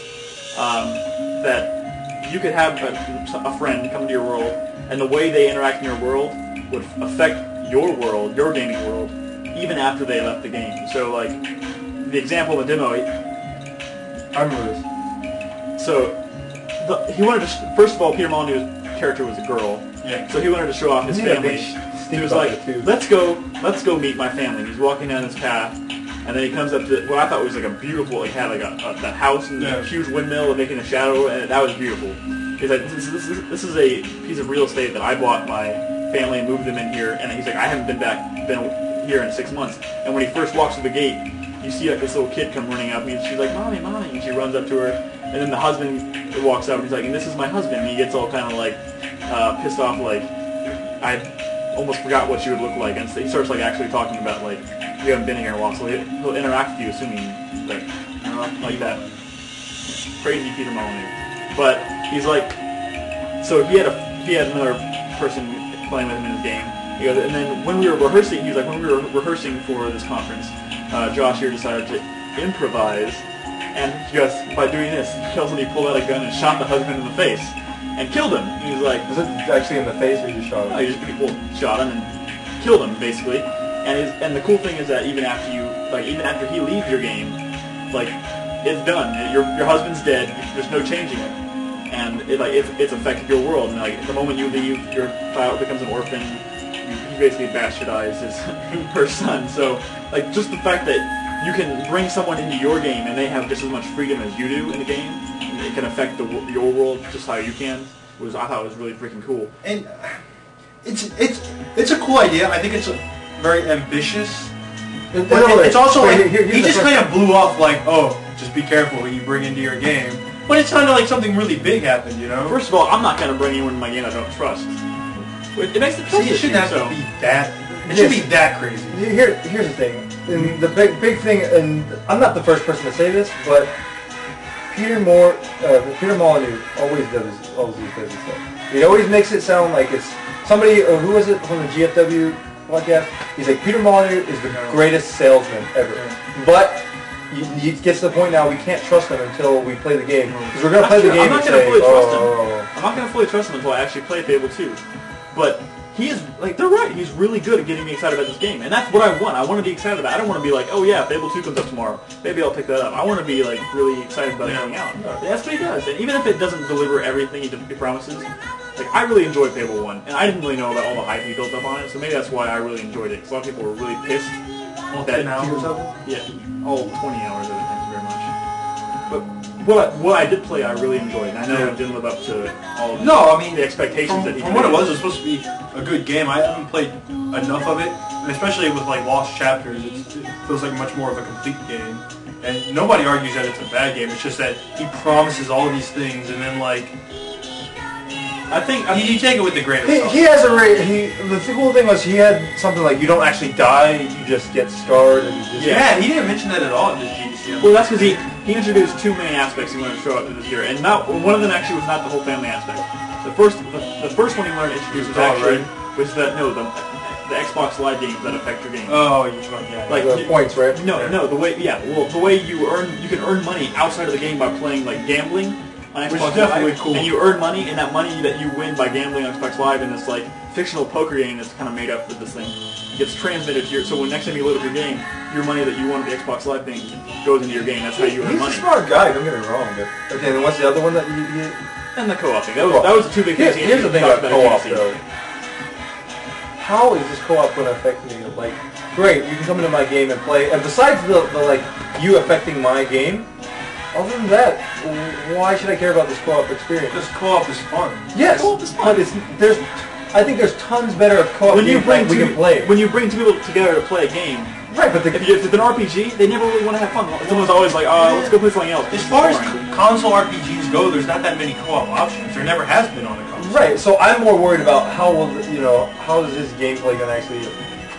that you could have a friend come into your world, and the way they interact in your world would affect your world, your gaming world, even after they left the game. So, like, the example of the demo... I remember this. So, he wanted to... First of all, Peter Molyneux's character was a girl. Yeah. So he wanted to show off his family. He was like, let's go meet my family. And he's walking down his path, and then he comes up to what I thought was like a beautiful, he had like that house and a huge windmill making a shadow, and that was beautiful. He's like, this is a piece of real estate that I bought my family and moved them in here, and he's like, I haven't been here in 6 months. And when he first walks through the gate, you see like this little kid come running up, and she's like, Mommy, and she runs up to her, and then the husband walks up, and he's like, and this is my husband, and he gets all kind of like pissed off, like, I almost forgot what she would look like, and so he starts like actually talking about like, you haven't been here in a while, so he'll interact with you assuming that, like that. Crazy Peter Molyneux. But he's like, So he had another person playing with him in his game. He goes, and then when we were rehearsing, he was like, when we were rehearsing for this conference, Josh here decided to improvise, and he goes, by doing this, Kelson pulled out a gun and shot the husband in the face and killed him. He was like, was it actually in the face or you just shot him? No, he just shot him and killed him basically. And the cool thing is that even after he leaves your game, like it's done. Your husband's dead. There's no changing it, and it's affected your world. And like the moment you leave, your child becomes an orphan. He basically bastardize his first son. So like just the fact that you can bring someone into your game and they have just as much freedom as you do in the game, and it can affect your world just how you can. I thought it was really freaking cool. And it's a cool idea. I think it's very ambitious. But it's also like he just kind of blew off like, oh, just be careful what you bring into your game. But it sounded like something really big happened, you know? First of all, I'm not going to bring anyone in my game I don't trust. It makes it trust. See, it shouldn't have to be that. It should be that crazy. Here's the thing. And the big thing, and I'm not the first person to say this, but Peter Molyneux always does this stuff. He always makes it sound like it's somebody. Who was it from the GFW podcast? He's like, Peter Molyneux is the greatest salesman ever, but. It gets to the point now we can't trust him until we play the game. Because we're going to play the game and say, I'm not going to fully trust him until I actually play Fable 2. But he is, like, they're right. He's really good at getting me excited about this game. And that's what I want. I want to be excited about it. I don't want to be like, oh yeah, Fable 2 comes up tomorrow. Maybe I'll pick that up. I want to be, like, really excited about it coming out. That's what he does. And even if it doesn't deliver everything he promises, like, I really enjoyed Fable 1. And I didn't really know about all the hype he built up on it. So maybe that's why I really enjoyed it. Because a lot of people were really pissed. All 10 hours of it? Yeah, all 20 hours of it, thank you very much. But what I did play, I really enjoyed. And I know it didn't live up to all of the expectations that he from what it was supposed to be a good game. I haven't played enough of it, and especially with like Lost Chapters, it feels like much more of a complete game. And nobody argues that it's a bad game. It's just that he promises all of these things, and then like... I think you take it with the grain of salt. He has the cool thing was he had something like you don't actually die, you just get scarred and just he didn't mention that at all in this GDC. Well, that's because he introduced two main aspects he wanted to show up this year, and one of them actually was not the whole family aspect. The first one he wanted to introduce was the Xbox Live games that affect your game. Oh, like the points, right? No, the way you can earn money outside of the game by playing like gambling. On Xbox Which is definitely Live, cool. And you earn money, and that money that you win by gambling on Xbox Live in this like fictional poker game that's kind of made up for this thing gets transmitted to your. So when next time you load up your game, your money that you won with the Xbox Live thing goes into your game. That's how you earn money. He's a smart guy. Don't get me wrong. But okay, then what's the other one that you? And the co-op thing. That was the two big things. Here's the thing about co-op though. How is this co-op going to affect me? Like, great, you can come into my game and play. And besides the like you affecting my game. Other than that, why should I care about this co-op experience? Because co-op is fun. Yes, co-op is fun. But I think there's tons better co-op games we can play. When you bring two people together to play a game, right? But if it's an RPG, they never really want to have fun. Someone's always like, let's go play something else. As far as console RPGs go, there's not that many co-op options. There never has been on a console. Right. So I'm more worried about how is this gameplay going to actually.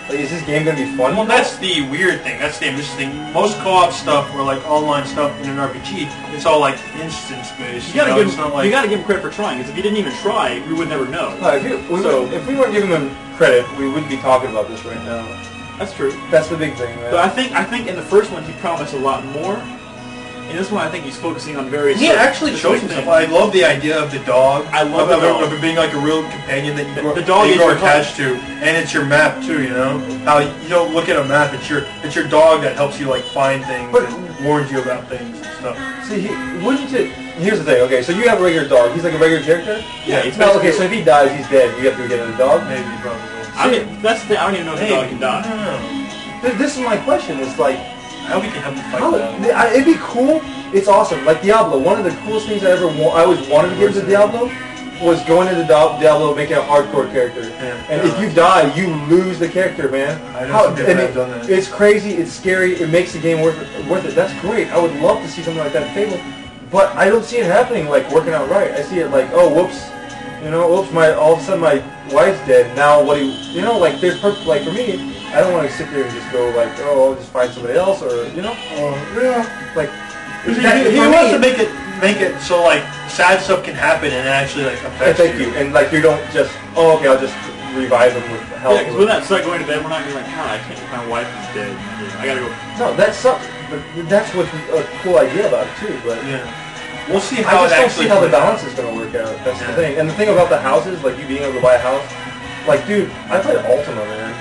Like, is this game going to be fun? Well, that's the weird thing. That's the ambitious thing. Most co-op stuff or like online stuff in an RPG, it's all like instance-based. You gotta give him credit for trying. Because if he didn't even try, we would never know. No, if we weren't giving him credit, we wouldn't be talking about this right now. That's true. That's the big thing, man. But I think in the first one he promised a lot more. In this one, I think he's focusing on various. He actually shows himself. I love the idea of the dog. I love the dog. Of it being like a real companion that you the dog are attached to, and it's your map too. You know how you don't look at a map. It's your dog that helps you like find things and warns you about things and stuff. See, here's the thing. Okay, so you have a regular dog. He's like a regular character. Yeah. Okay, so if he dies, he's dead. You have to get a dog. Maybe probably. That's the thing. I don't even know if the dog can die. No. This is my question. It's like. How we can help the fight it'd be cool. It's awesome. Like Diablo. One of the coolest things I always wanted to get into Diablo was going into Diablo, making a hardcore character. And if you die, you lose the character, man. I know some have done that. It's crazy. It's scary. It makes the game worth it. That's great. I would love to see something like that in Fable. But I don't see it happening, like working out right. I see it like, oh, whoops. All of a sudden my wife's dead. Now what do you know? Like like for me. I don't want to sit there and just go like, oh, I'll just find somebody else, or like. He wants to make it make it so like sad stuff can happen and actually like affect Thank you. And like you don't just okay, I'll just revive them with help. Yeah, because when that's like going to bed, we're not gonna be like, God, I can't. My wife is dead. I gotta go. No, that sucks. But that's what's a cool idea about it too. But yeah, we'll see how I just don't see how the balance out. is gonna work out. That's the thing. And the thing about the houses, like you being able to buy a house, like dude, I played Ultima, man.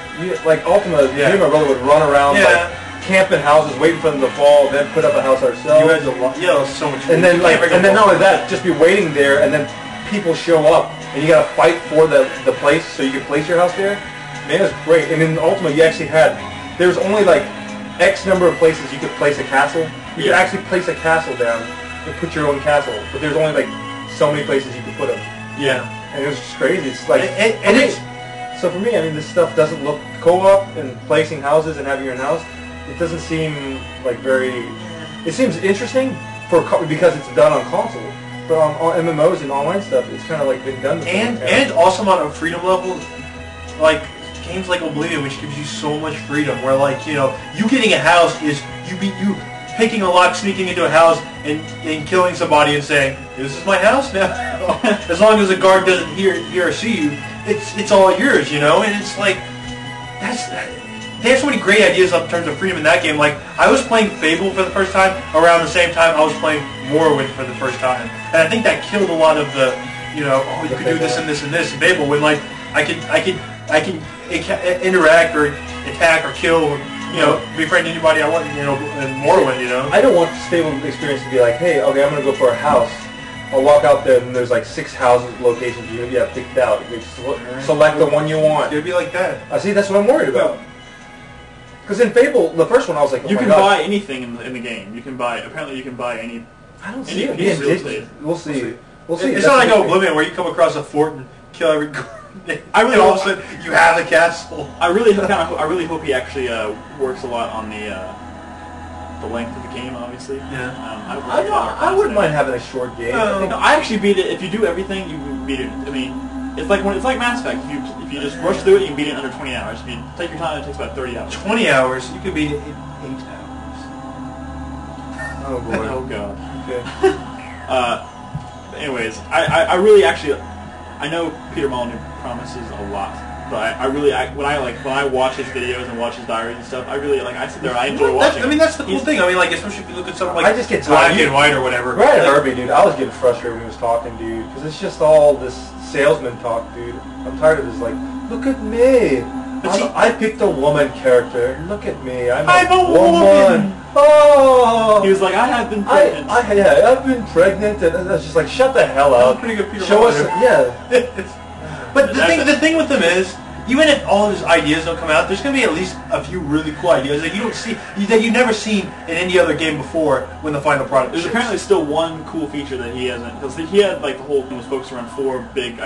Like Ultima, me and my brother would run around like camp in houses, waiting for them to fall, then put up a house ourselves. You had a lot, yeah, so much. And then not only that, just be waiting there, and then people show up, and you gotta fight for the place so you can place your house there. Man, it's great. And in Ultima, you actually had there's only like X number of places you could place a castle. You could actually place a castle down and put your own castle, but there's only like so many places you could put them. Yeah, and it was just crazy. It's like and it's. So for me, I mean, this stuff doesn't look co-op and placing houses and having your own house. It doesn't seem like very. It seems interesting because it's done on console, but on MMOs and online stuff, it's kind of like been done. Before, and awesome on a freedom level, like games like Oblivion, which gives you so much freedom. Where like you getting a house is you picking a lock, sneaking into a house, and killing somebody and saying, "This is my house now." As long as the guard doesn't hear or see you, it's all yours, And it's like they have so many great ideas in terms of freedom in that game. Like I was playing Fable for the first time around the same time I was playing Morrowind for the first time, and I think that killed a lot of the you could do this and this and this in Fable when like I can interact or attack or kill or befriend anybody I want in Morrowind. I don't want the Fable experience to be like, hey, okay, I'm gonna go for a house. I'll walk out there and there's like 6 houses locations you have picked out. You select the one you want. It'd be like that. I see. That's what I'm worried about. Because in Fable, the first one, I was like, you can buy anything in the game. You can buy. Apparently, you can buy any. I don't see it being digital. We'll see. It's not like Oblivion where you come across a fort and kill every. All of a sudden you have the castle. I really hope he actually works a lot on the length of the game. Obviously. Yeah. I wouldn't mind having a short game. I actually beat it. If you do everything, you can beat it. I mean, it's like Mass Effect. If you just rush through it, you can beat it in under 20 hours. If you take your time, it takes about 30 hours. 20 hours? You could beat it in 8 hours. Oh boy. Oh god. Okay. Anyways, I really actually I know Peter Molyneux promises a lot, but when I watch his videos and watch his diaries and stuff, I sit there and I enjoy watching. I mean, that's the cool thing. I mean, like especially if you look at something like I just get Black and White or whatever. Right at Herbie, dude, I was getting frustrated when he was talking, dude, because it's just all this salesman talk, dude. I'm tired of this. Like, look at me. I picked a woman character. Look at me. I'm a woman. Oh. He was like, I have been pregnant. I've been pregnant, and I was just like, shut the hell up. Pretty good Peter Show us, yeah. But the thing with them is, even if all of his ideas don't come out, there's going to be at least a few really cool ideas that you don't see, that you've never seen in any other game before when the final product There's ships. apparently still one cool feature that he hasn't, because he had like the whole thing was focused around 4 big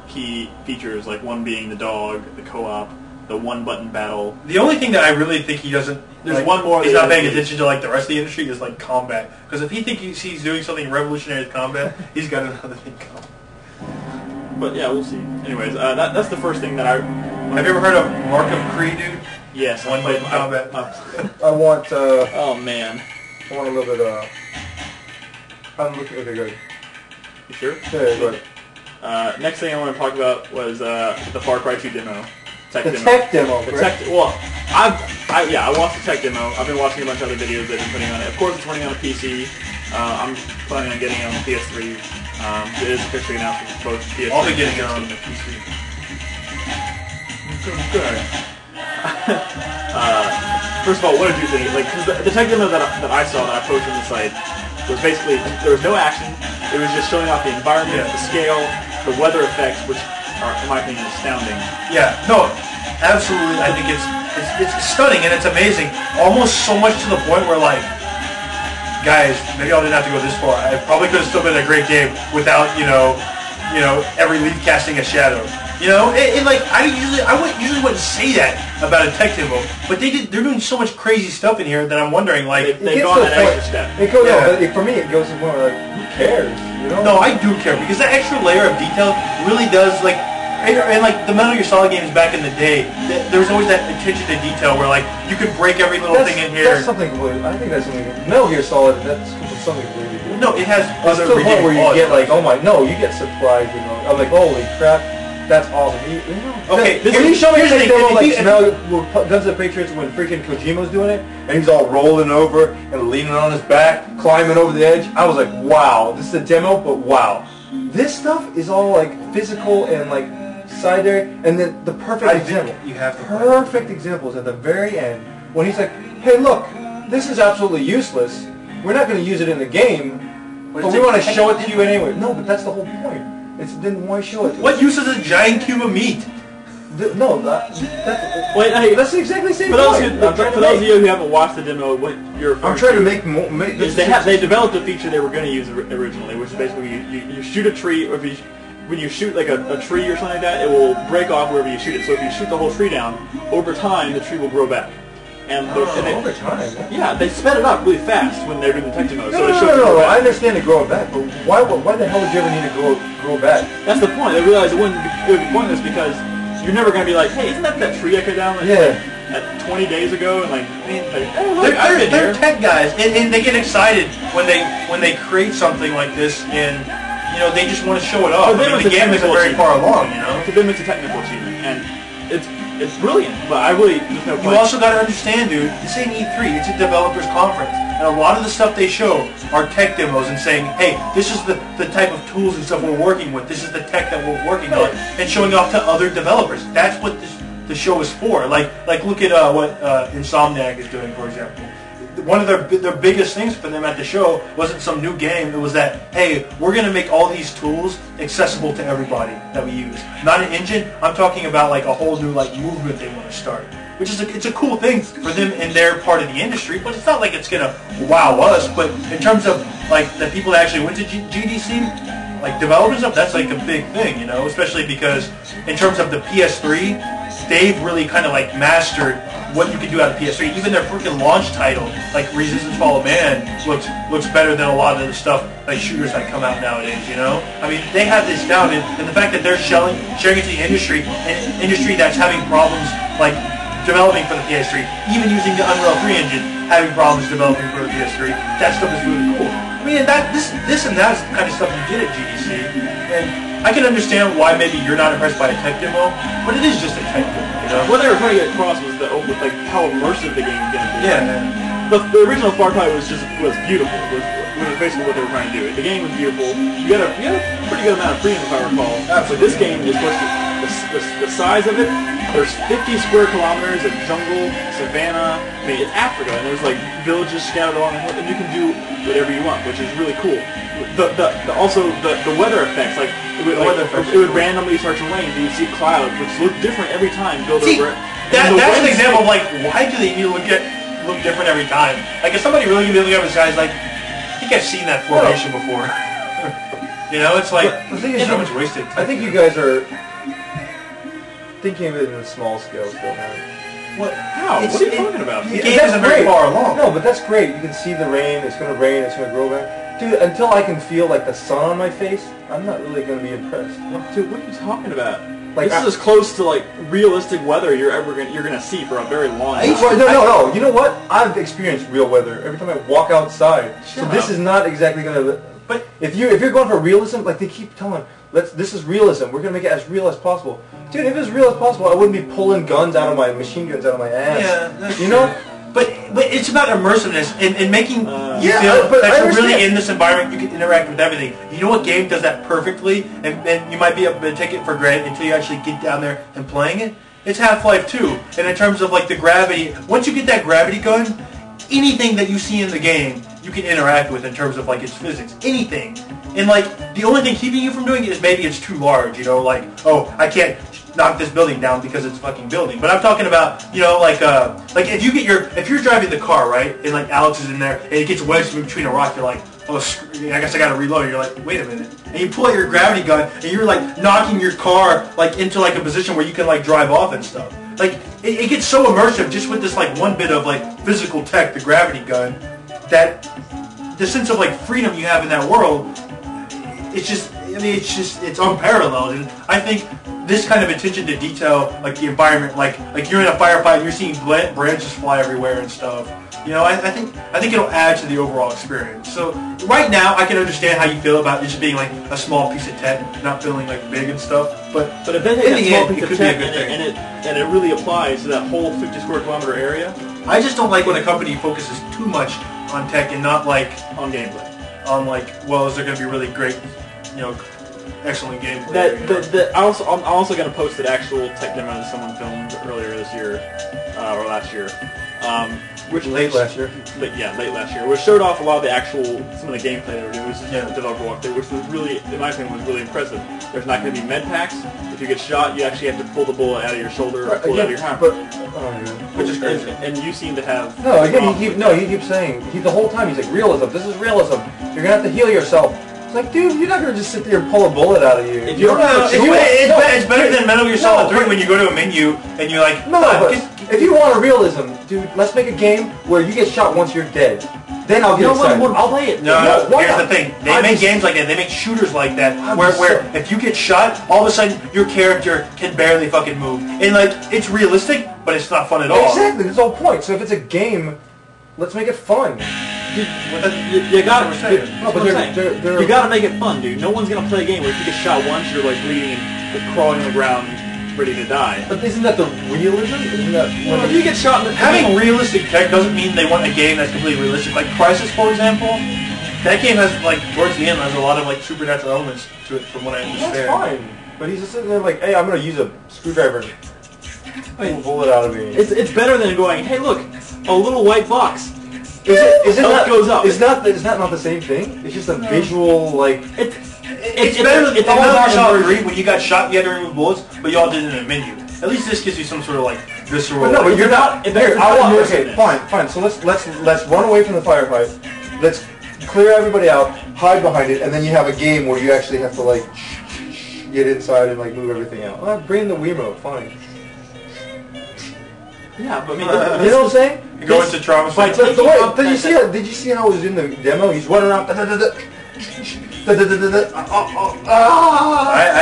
key features, like one being the dog, the co-op, the one-button battle. The only thing that I really think he doesn't, there's one more. He's not paying attention to like the rest of the industry is like combat, because if he thinks he's doing something revolutionary with combat, he's got another thing coming. But yeah, we'll see. Anyways, that's the first thing that I... Have you ever heard of Mark of Cree, dude? Yes. One button combat. I want, oh man. I want a little bit, I'm looking, okay, good. You sure? Yeah, go ahead. Next thing I want to talk about was the Far Cry 2 demo. Tech demo, well, I watched the tech demo. I've been watching a bunch of other videos they've been putting on it. Of course, it's running on a PC. I'm planning on getting it on the PS3. It is officially announced for both PS3. I'll be getting it on the PC. Good. First of all, what did you think? Like, cause the tech demo that I saw that I posted on the site was basically there was no action. It was just showing off the environment, the scale, the weather effects, which are, in my opinion, astounding. Yeah, no, absolutely. I think it's stunning and it's amazing. Almost so much to the point where like, guys, maybe I didn't have to go this far. I probably could have still been a great game without every leaf casting a shadow. Like I usually wouldn't say that about a tech demo, but they're doing so much crazy stuff in here that I'm wondering like they've gone that extra step. But for me, it goes to more like who cares? No, I do care because that extra layer of detail really does like And like the Metal Gear Solid games back in the day, there was always that attention to detail where like you could break every little thing in here. That's something. I think that's something. Metal Gear Solid. That's something really good. No, it has other other point where you get like, oh my, no, you get surprised. You know, I'm like, holy crap, that's awesome. Okay, when you show me the demo like Guns of the Patriots when freaking Kojima was doing it, and he's all rolling over and leaning on his back, climbing over the edge. I was like, wow, this is a demo, but wow, this stuff is all like physical and like side there, and then the perfect example. You have the perfect examples at the very end when he's like, hey, look, this is absolutely useless. We're not going to use it in the game, but we want to show it to you anyway. No, but that's the whole point. It's then why show it to What us? use is a giant cube of meat? That's exactly the same for point. For those of you who haven't watched the demo, what you're referring I'm trying to make more. They developed a feature they were going to use originally, which is basically you shoot a tree, or when you shoot like a tree or something like that, it will break off wherever you shoot it. So if you shoot the whole tree down, over time the tree will grow back. And over time. Yeah, they sped it up really fast when they were in the tech demo. No, I understand it growing back, but why the hell would you ever need to grow back? That's the point. They realized it would be pointless because you're never going to be like, hey, isn't that tree I cut down at 20 days ago? And they're tech guys, and they get excited when they create something like this, and they just want to show it off. The game isn't very far along, For them, it's a technical achievement, and it's brilliant. But I really just no. You also got to understand, dude. This ain't E3. It's a developers conference, and a lot of the stuff they show are tech demos and saying, hey, this is the type of tools and stuff we're working with. This is the tech that we're working on, and showing off to other developers. That's what the show is for. Like look at what Insomniac is doing, for example. One of their biggest things for them at the show wasn't some new game. It was that, hey, we're going to make all these tools accessible to everybody that we use. Not an engine. I'm talking about like a whole new like movement they want to start. Which is it's a cool thing for them in their part of the industry, but it's not like it's going to wow us. But in terms of like the people that actually went to GDC, like developers stuff, that's like a big thing, especially because in terms of the PS3, they've really kind of like mastered what you can do out of PS3. Even their freaking launch title, like Resistance Fall of Man, looks better than a lot of the stuff like shooters that come out nowadays. I mean, they have this down, and the fact that they're sharing it to the industry, an industry that's having problems like developing for the PS3, even using the Unreal 3 engine, having problems developing for the PS3. That stuff is really cool. I mean, this and that's the kind of stuff you get at GDC, and I can understand why maybe you're not impressed by a tech demo, but it is just a tech demo. What they were trying to get across was like how immersive the game is going to be. Yeah. The original Far Cry was beautiful. Was basically what they were trying to do. The game was beautiful. You got a pretty good amount of freedom, if I recall. Absolutely. This game is supposed to the size of it. There's 50 square kilometers of jungle, savanna. I mean, it's Africa, and there's like villages scattered along, and you can do whatever you want, which is really cool. Also the weather effects, like it would randomly start to rain, so you see clouds, which look different every time. Over it. That's an example of like why do they need to look different every time? Like if somebody really can be looking up at the sky, like I think I've seen that formation before. It's like so much wasted. I think you guys are thinking of it in a small scale still, man. What? How? What are you talking about? The game isn't very far along. No, but that's great. You can see the rain. It's going to rain. It's going to grow back. Dude, until I can feel like the sun on my face, I'm not really going to be impressed. Dude, what are you talking about? Like, this is as close to like realistic weather you're gonna see for a very long time. No. You know what? I've experienced real weather every time I walk outside. So this is not exactly going to. But if you're going for realism, like they keep telling, this is realism. We're going to make it as real as possible. Dude, if it was real as possible, I wouldn't be pulling machine guns out of my ass. Yeah, that's But it's about immersiveness and making you feel but that you're really in this environment. You can interact with everything. You know what game does that perfectly? And you might be able to take it for granted until you actually get down there and playing it. It's Half-Life 2. And in terms of like the gravity, once you get that gravity gun, anything that you see in the game, you can interact with in terms of like its physics. Anything. And like the only thing keeping you from doing it is maybe it's too large. Like, oh, I can't knock this building down because it's a fucking building. But I'm talking about, like if you're driving the car, right, and like Alex is in there and it gets wedged in between a rock, you're like, oh, I guess I gotta reload. You're like, wait a minute, and you pull out your gravity gun and you're like knocking your car like into like a position where you can like drive off and stuff. Like it gets so immersive just with this like one bit of like physical tech, the gravity gun, that the sense of like freedom you have in that world. It's just mean, it's unparalleled, and I think this kind of attention to detail, like the environment, like you're in a firefight and you're seeing branches fly everywhere and stuff. You know, I think it'll add to the overall experience. So right now, I can understand how you feel about it just being like a small piece of tech, not feeling like big and stuff. But eventually, in the end, it could be a good thing, and it really applies to that whole 50 square kilometer area. I just don't like when a company focuses too much on tech and not like on gameplay. On like, well, is there going to be really great, you know, excellent gameplay? I'm also going to post that actual tech demo that someone filmed earlier this year or last year. Late last year, which showed off a lot of the some of the gameplay they were doing. It was just a developer walkthrough, which was really, in my opinion, was really impressive. There's not going to be med packs. If you get shot, you actually have to pull the bullet out of your shoulder or pull it out of your hammer. Which is crazy. And you seem to have he keeps saying the whole time he's like, realism. This is realism. You're gonna have to heal yourself. It's like, dude, you're not gonna just sit there and pull a bullet out of you. It's better than Metal Gear Solid 3 when you go to a menu and you're like, if you want a realism, dude, let's make a game where you get shot once you're dead. Then I'll get excited. No one would play it. No, here's the thing. They make games like that. They make shooters like that where if you get shot, all of a sudden your character can barely fucking move. And like, it's realistic, but it's not fun at all. Exactly, that's the whole point. So if it's a game, let's make it fun. You gotta make it fun, dude. No one's gonna play a game where if you get shot once, you're like bleeding and crawling on the ground, ready to die. But isn't that the realism? If you get shot, having realistic tech doesn't mean they want a game that's completely realistic. Like Crysis, for example, that game has like towards the end has a lot of like supernatural elements to it, from what I understand. That's fine, but he's just sitting there like, hey, I'm gonna use a screwdriver. Pull a bullet out of me. It's better than going, hey, look, a little white box. Is it not, goes up. Is that not the same thing? It's just a visual, like... It's better than Metal Gear Solid 3 when you got shot, you had to remove bullets, but y'all did it in a menu. At least this gives you some sort of, like, visceral... But no, but you're not... Okay, fine. So let's run away from the firefight. Let's clear everybody out, hide behind it, and then you have a game where you actually have to, like, get inside and, like, move everything out. Well, bring the Wiimote, fine. Yeah, but I mean, you know what I'm saying? You go into trauma. Did you see how it was in the demo? He's running around. I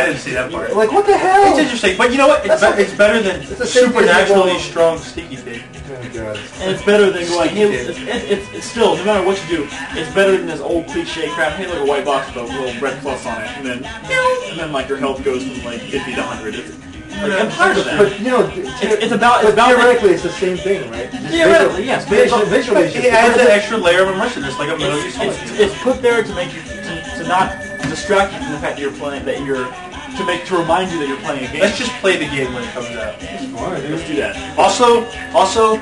didn't see that part. Like, what the hell? It's interesting, but you know what? It's better than supernaturally strong sticky tape. Oh, God. And it's better than going, hey, it's still, no matter what you do, it's better than this old cliche crap, hey, like a white box with a little red plus on it, and then like your health goes from like 50 to 100. I'm tired of that. But, you know, theoretically it's the same thing, right? Theoretically, yes. Visually, it adds an extra layer of immersiveness, like a Metal Gear Solid. It's put there to make you, to not distract you from the fact that you're playing, to remind you that you're playing a game. Let's just play the game when it comes out. Let's do that. Also,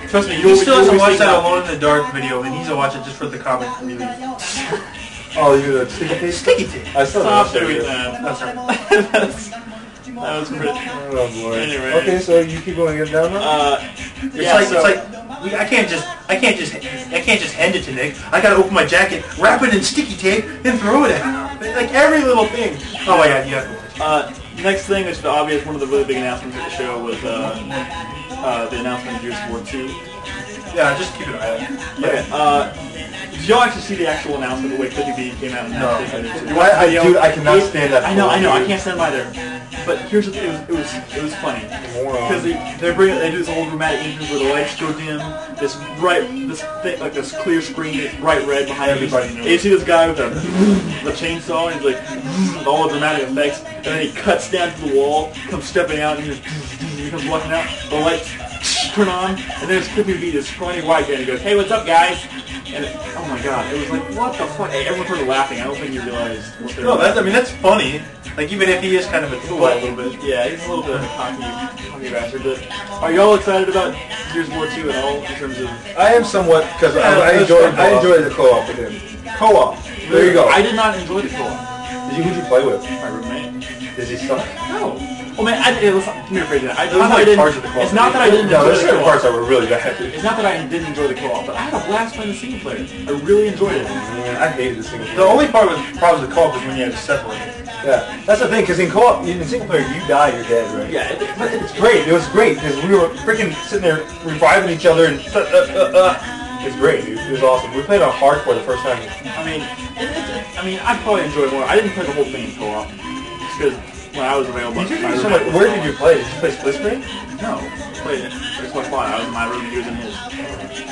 trust me, he still hasn't watched that Alone in the Dark video, and he's gonna watch it just for the comic relief. Oh, you do sticky tape? Sticky tape. I still Stop doing that. That's right. That was pretty. Oh boy. Anyway. Okay, so you keep going down now. It's like I can't just hand it to Nick. I gotta open my jacket, wrap it in sticky tape, and throw it at him. Like every little thing. Oh my God, you have to watch. Next thing, which is obvious, one of the really big announcements of the show was the announcement of Gears of War 2. Yeah, just keep it eye. Okay. Did y'all actually see the actual announcement the way Clippy B came out and announced it? Dude, I cannot stand that. I know, I can't stand them either. But here's the thing, it was funny because they do this whole dramatic entrance where the lights go dim, this clear screen, it's bright red behind everybody. And you see this guy with a chainsaw, and he's like all the dramatic effects, and then he cuts down to the wall, comes stepping out, and he comes walking out. The lights turn on, and there's Clippy B, this scrawny white guy, and he goes, "Hey, what's up, guys?" And oh my God, it was like, what the fuck? Everyone started laughing. I don't think you realized what they were doing. That's funny. Like, even if he is kind of a tool a little bit. Yeah, he's a little bit of a cocky bastard. But are y'all excited about Gears of War 2 at all, in terms of... I am somewhat, because I enjoyed the co-op with him. Co-op. There you go. I did not enjoy the co-op. Who'd you play with? My roommate. Does he suck? No. Well, man, let me rephrase that. It's not that I didn't enjoy the co-op. parts that were really bad. It's not that I didn't enjoy the co-op, but I had a blast playing the single player. I really enjoyed it. Man, I hated the single player. The only problem with the co-op was when you had to separate it. Yeah, that's the thing, because in co-op, in single player, you die, you're dead, right? Yeah, but it's great. It was great, because we were freaking sitting there reviving each other and It's great, dude. It was awesome. We played on hardcore the first time. I mean, I probably enjoyed more. I didn't play the whole thing in co-op just because when I was available. Where did you play? Did you play split screen? No, I played it. Xbox Live. I was in my room, he was in his.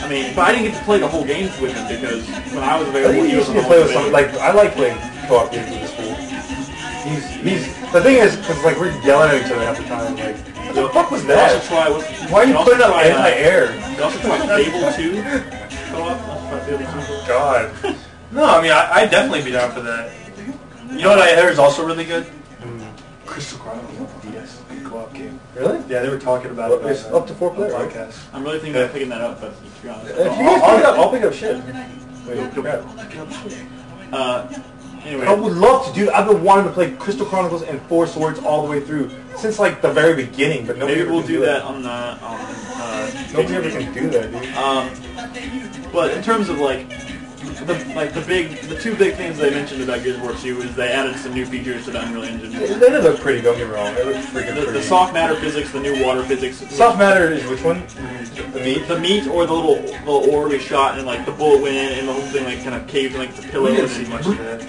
I mean, but I didn't get to play the whole games with him because when I was available, he was on the play with some, like I like playing co-op games with this fool. He's the thing is because like we're yelling at each other half the time. Like what the fuck was that? Why are you putting up anti-air? You also try Fable 2 co-op. God. No, I mean I definitely be down for that. You know what I heard is also really good? Crystal Chronicles DS co-op game. Really? Yeah, they were talking about it. It's up to 4 player, right? Podcast. I'm really thinking about picking that up, but to be honest, if you guys pick it up, I'll pick up shit. Anyway, I would love to, dude. I've been wanting to play Crystal Chronicles and Four Swords all the way through since like the very beginning, but nobody maybe we'll can do that on nobody ever can do that, dude. But in terms of like the two big things they mentioned about Gears of War 2 is they added some new features to the Unreal Engine. They did look pretty. Don't get me wrong. They look freaking pretty. The soft matter physics, the new water physics. Soft matter is which one? The meat. The meat, or the little ore we shot, and like the bullet went in, and the whole thing like kind of caved in like the pillow. We didn't see much of that.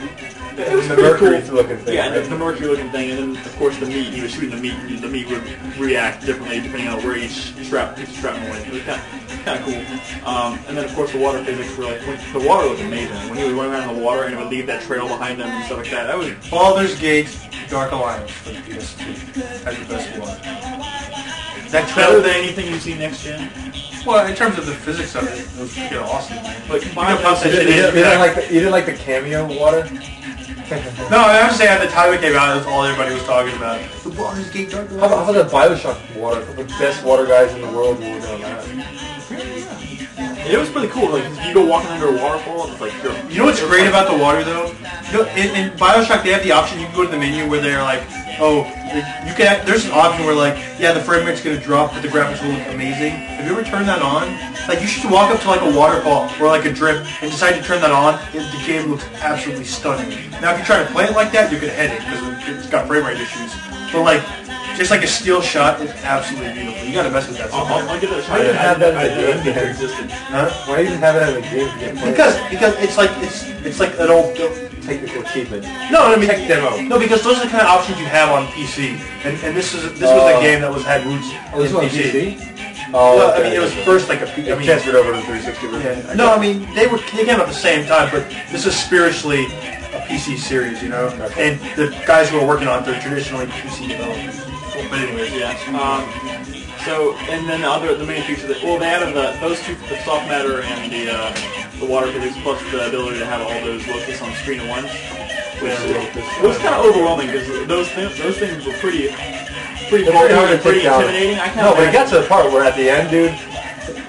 It was the pretty mercury cool. looking thing. Yeah, right? the mercury looking thing, and then of course the meat. He was shooting the meat, and the meat would react differently depending on where each strap went. It was kind of cool. And then of course the water physics were like the water looked amazing. When he was running around in the water and it would leave that trail behind him and stuff like that. That was Baldur's Gate Dark Alliance for the PS2 had the best one. That better than anything you see next gen. Well, in terms of the physics of it, it was freaking awesome. But combined you didn't like the cameo water? No, I was saying at the time it came out, that's all everybody was talking about. The Baldur's Gate Dark Alliance. How about the Bioshock water? The best water guys in the world were working on that. It was pretty cool. Like you go walking under a waterfall, it's like you know what's great about the water though? You know, in Bioshock they have the option. You can go to the menu where they're like, oh, you can. There's an option where like, yeah, the frame rate's gonna drop, but the graphics will look amazing. Have you ever turned that on? Like you should walk up to like a waterfall or like a drip and decide to turn that on. The game looks absolutely stunning. Now if you try to play it like that, you could hit it because it's got frame rate issues. But like. Just like a steel shot, it's absolutely beautiful. You gotta mess with that. I'll give it a shot. Why do you have that in the game? Huh? Why do you even have that in the game? Because it's like an old technical achievement. No, I mean tech demo. No, because those are the kind of options you have on PC, and this was a game that had roots in PC. Oh, well, I mean, it was first like a transferred over to the 360 version. Yeah. No, I mean they came out at the same time, but this is spiritually a PC series, you know. Okay. And the guys who are working on it, they're traditionally PC developers. But anyways, yeah. So and then the main feature that they added those two, the soft matter and the water physics, plus the ability to have all those locusts on screen at once, which was kind of overwhelming because those things were pretty hard and pretty intimidating. But it got to the part where at the end, dude,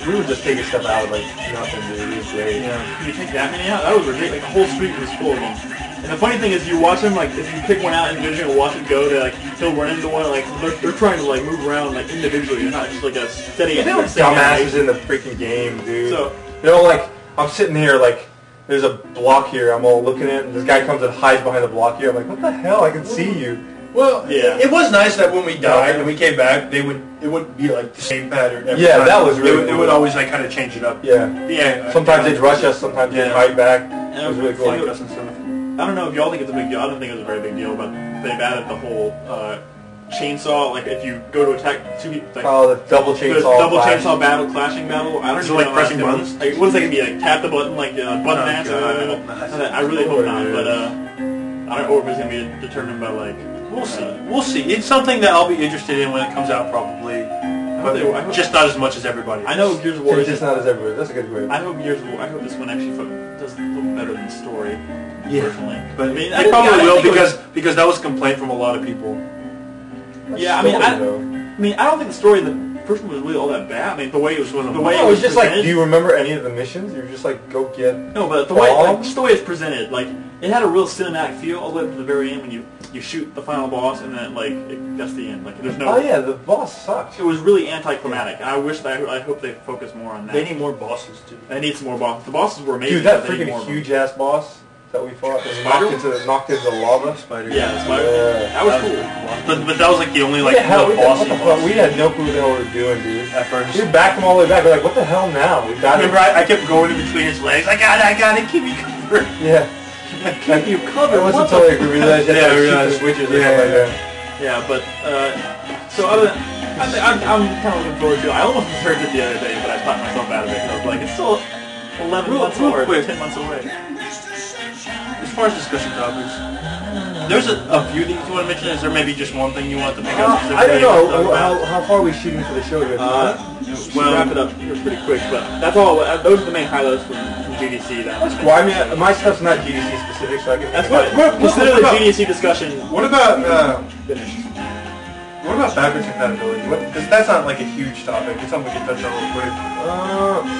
we would just take a step out like nothing, dude. It was great. Yeah. Can you take that many out? That was ridiculous. Like the whole street was full of them. And the funny thing is, you watch them like if you pick one out individually and watch it go, they like he'll run into one. Like they're trying to like move around like individually. It's not just like a steady. They were dumbasses in the freaking game, dude. So like I'm sitting here like there's a block here. I'm all looking at it, and this guy comes and hides behind the block here. I'm like, what the hell? I can see you. Well, yeah. It was nice that when we died and we came back, it wouldn't be like the same pattern every time. That was really cool. It would always like kind of change it up. Yeah. Sometimes they'd rush us, sometimes they'd hide back. It was really cool. I don't know if y'all think it's a big deal. I don't think it was a very big deal, but they've added the whole chainsaw. Like if you go to attack two people, like, the double chainsaw battle, clashing battle. I don't know. Like pressing buttons. Like, what is that gonna be? Like tap the button, like button match. I really hope not, but I don't know if it's gonna be determined by like. We'll see. We'll see. It's something that I'll be interested in when it comes out, probably. But just not as much as everybody else. I know Gears of War is just not as everybody. That's a good grade. I hope Gears of War. I hope this one actually does look better than the story. Personally, but I mean, it probably will because that was a complaint from a lot of people. Yeah, I don't think the story in the first one was really all that bad. I mean, the way it was it was just like, do you remember any of the missions? You were just like, go get. No, but the story is presented, like it had a real cinematic feel all the way up to the very end when you shoot the final boss and then that's the end. Like there's no. Oh yeah, the boss sucks. It was really anticlimactic. I hope they focus more on that. They need more bosses too. They need some more bosses. The bosses were amazing. Dude, that freaking huge ass boss. that we fought. And Spider? knocked into the lava. Spider. Yeah, the spider. Yeah. That was cool. But that was like the only like What the bossy fuck? boss. We had no clue what the hell we were doing, dude. At first. We backed him all the way back. We're like, what the hell now? We I got him. remember I kept going in between his legs. I got it, keep me covered. Yeah. Keep you covered. It wasn't What until like, we realized you had to shoot the switches or something like that. Yeah, but so other than, I'm kind of looking forward to it. I almost deserved it the other day, but I talked myself out of it. I was like, it's still 11 months real or quick. 10 months away. As far as discussion topics, there's a few things you want to mention. Is there maybe just one thing you want to pick up? I don't know how far are we shooting for the show here. We'll wrap it up here pretty quick, but that's all. Those are the main highlights from GDC. Well, I mean, my stuff's not GDC specific, so I can. That's what. Consider the GDC discussion What about finished. what about backwards compatibility? Because that's not like a huge topic. It's something we can touch on real quick.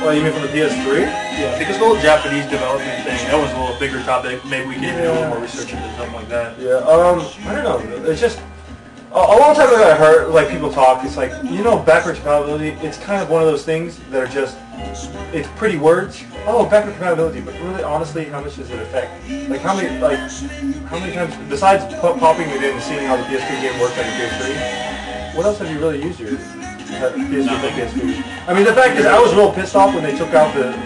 Well, you mean from the PS3? Yeah, because the whole Japanese development thing, that was a little bigger topic. Maybe we can do a little more research into something like that. Yeah. I don't know. It's just a long time ago I heard like people talk. It's like backwards compatibility. It's kind of one of those things that are just. It's pretty words. Oh, backward compatibility, but really, honestly, how much does it affect? Like, how many times, besides popping it in and seeing how the PS3 game works on your PS3, what else have you really used your PS3 for PS3? I mean, the fact is, I was real pissed off when they took out the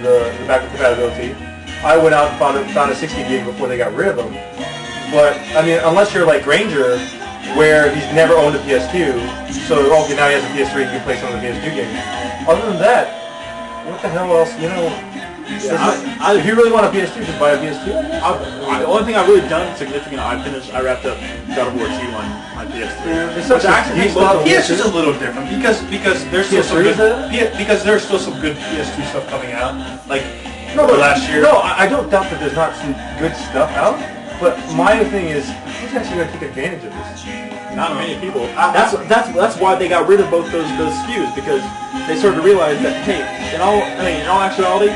backward compatibility. I went out and found a 60 gig before they got rid of them. But, I mean, unless you're like Granger, where he's never owned a PS2, so, okay, now he has a PS3, he can play some of the PS2 games. Other than that, what the hell else, if you really want a PS2, just buy a PS2. The only thing I've really done significant, I wrapped up God of War 2 on my PS3. It's such PS is a little different because there's still some good because there's still some good PS2 stuff coming out. Like last year. No, I don't doubt that there's not some good stuff out. But my thing is, who's actually going to take advantage of this? Not many people. That's why they got rid of both those SKUs, because they started to realize that in all actuality,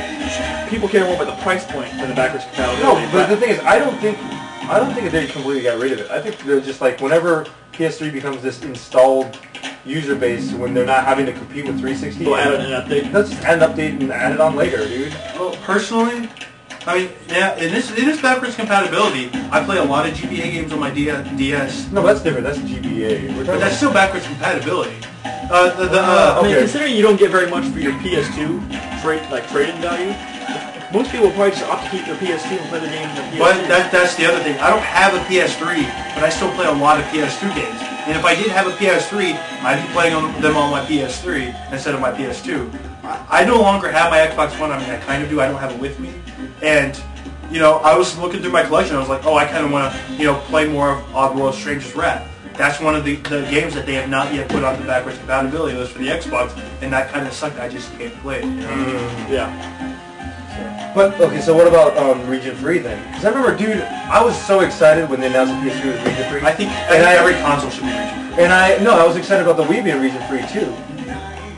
people care more about the price point than the backwards compatibility. No, but the thing is, I don't think that they completely got rid of it. I think they're just like whenever PS3 becomes this installed user base, when they're not having to compete with 360, they'll add an update. Let's just add an update and add it on later, dude. Well, personally, I mean, yeah, in this backwards compatibility, I play a lot of GBA games on my DS. No, that's different. That's GBA. But that's still backwards compatibility. I mean, considering you don't get very much for your PS2 trade-in value, most people will probably just opt to keep their PS2 and play the game in their PS2. But that's the other thing. I don't have a PS3, but I still play a lot of PS2 games. And if I did have a PS3, I'd be playing them on my PS3 instead of my PS2. I no longer have my Xbox One. I mean, I kind of do. I don't have it with me. And, I was looking through my collection. I was like, oh, I kind of want to, play more of Oddworld Stranger's Wrath. That's one of the games that they have not yet put on the backwards compatibility list for the Xbox, and that kind of sucked. I just can't play it. Yeah. But, okay, so what about Region 3 then? Because I remember, dude, I was so excited when they announced the PS3 was Region 3. I think every console should be Region 3. And I was excited about the Wii being Region 3 too,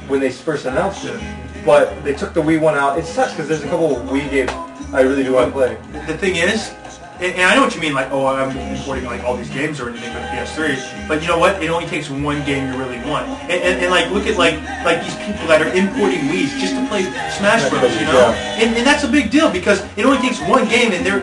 when they first announced it. But they took the Wii one out. It sucks because there's a couple of Wii games I really do want to play. The thing is, and I know what you mean, like, oh, I'm importing like all these games or anything for the PS3, but you know what? It only takes one game you really want. And like, look at like these people that are importing Wii's just to play Smash Bros. And that's a big deal because it only takes one game and they're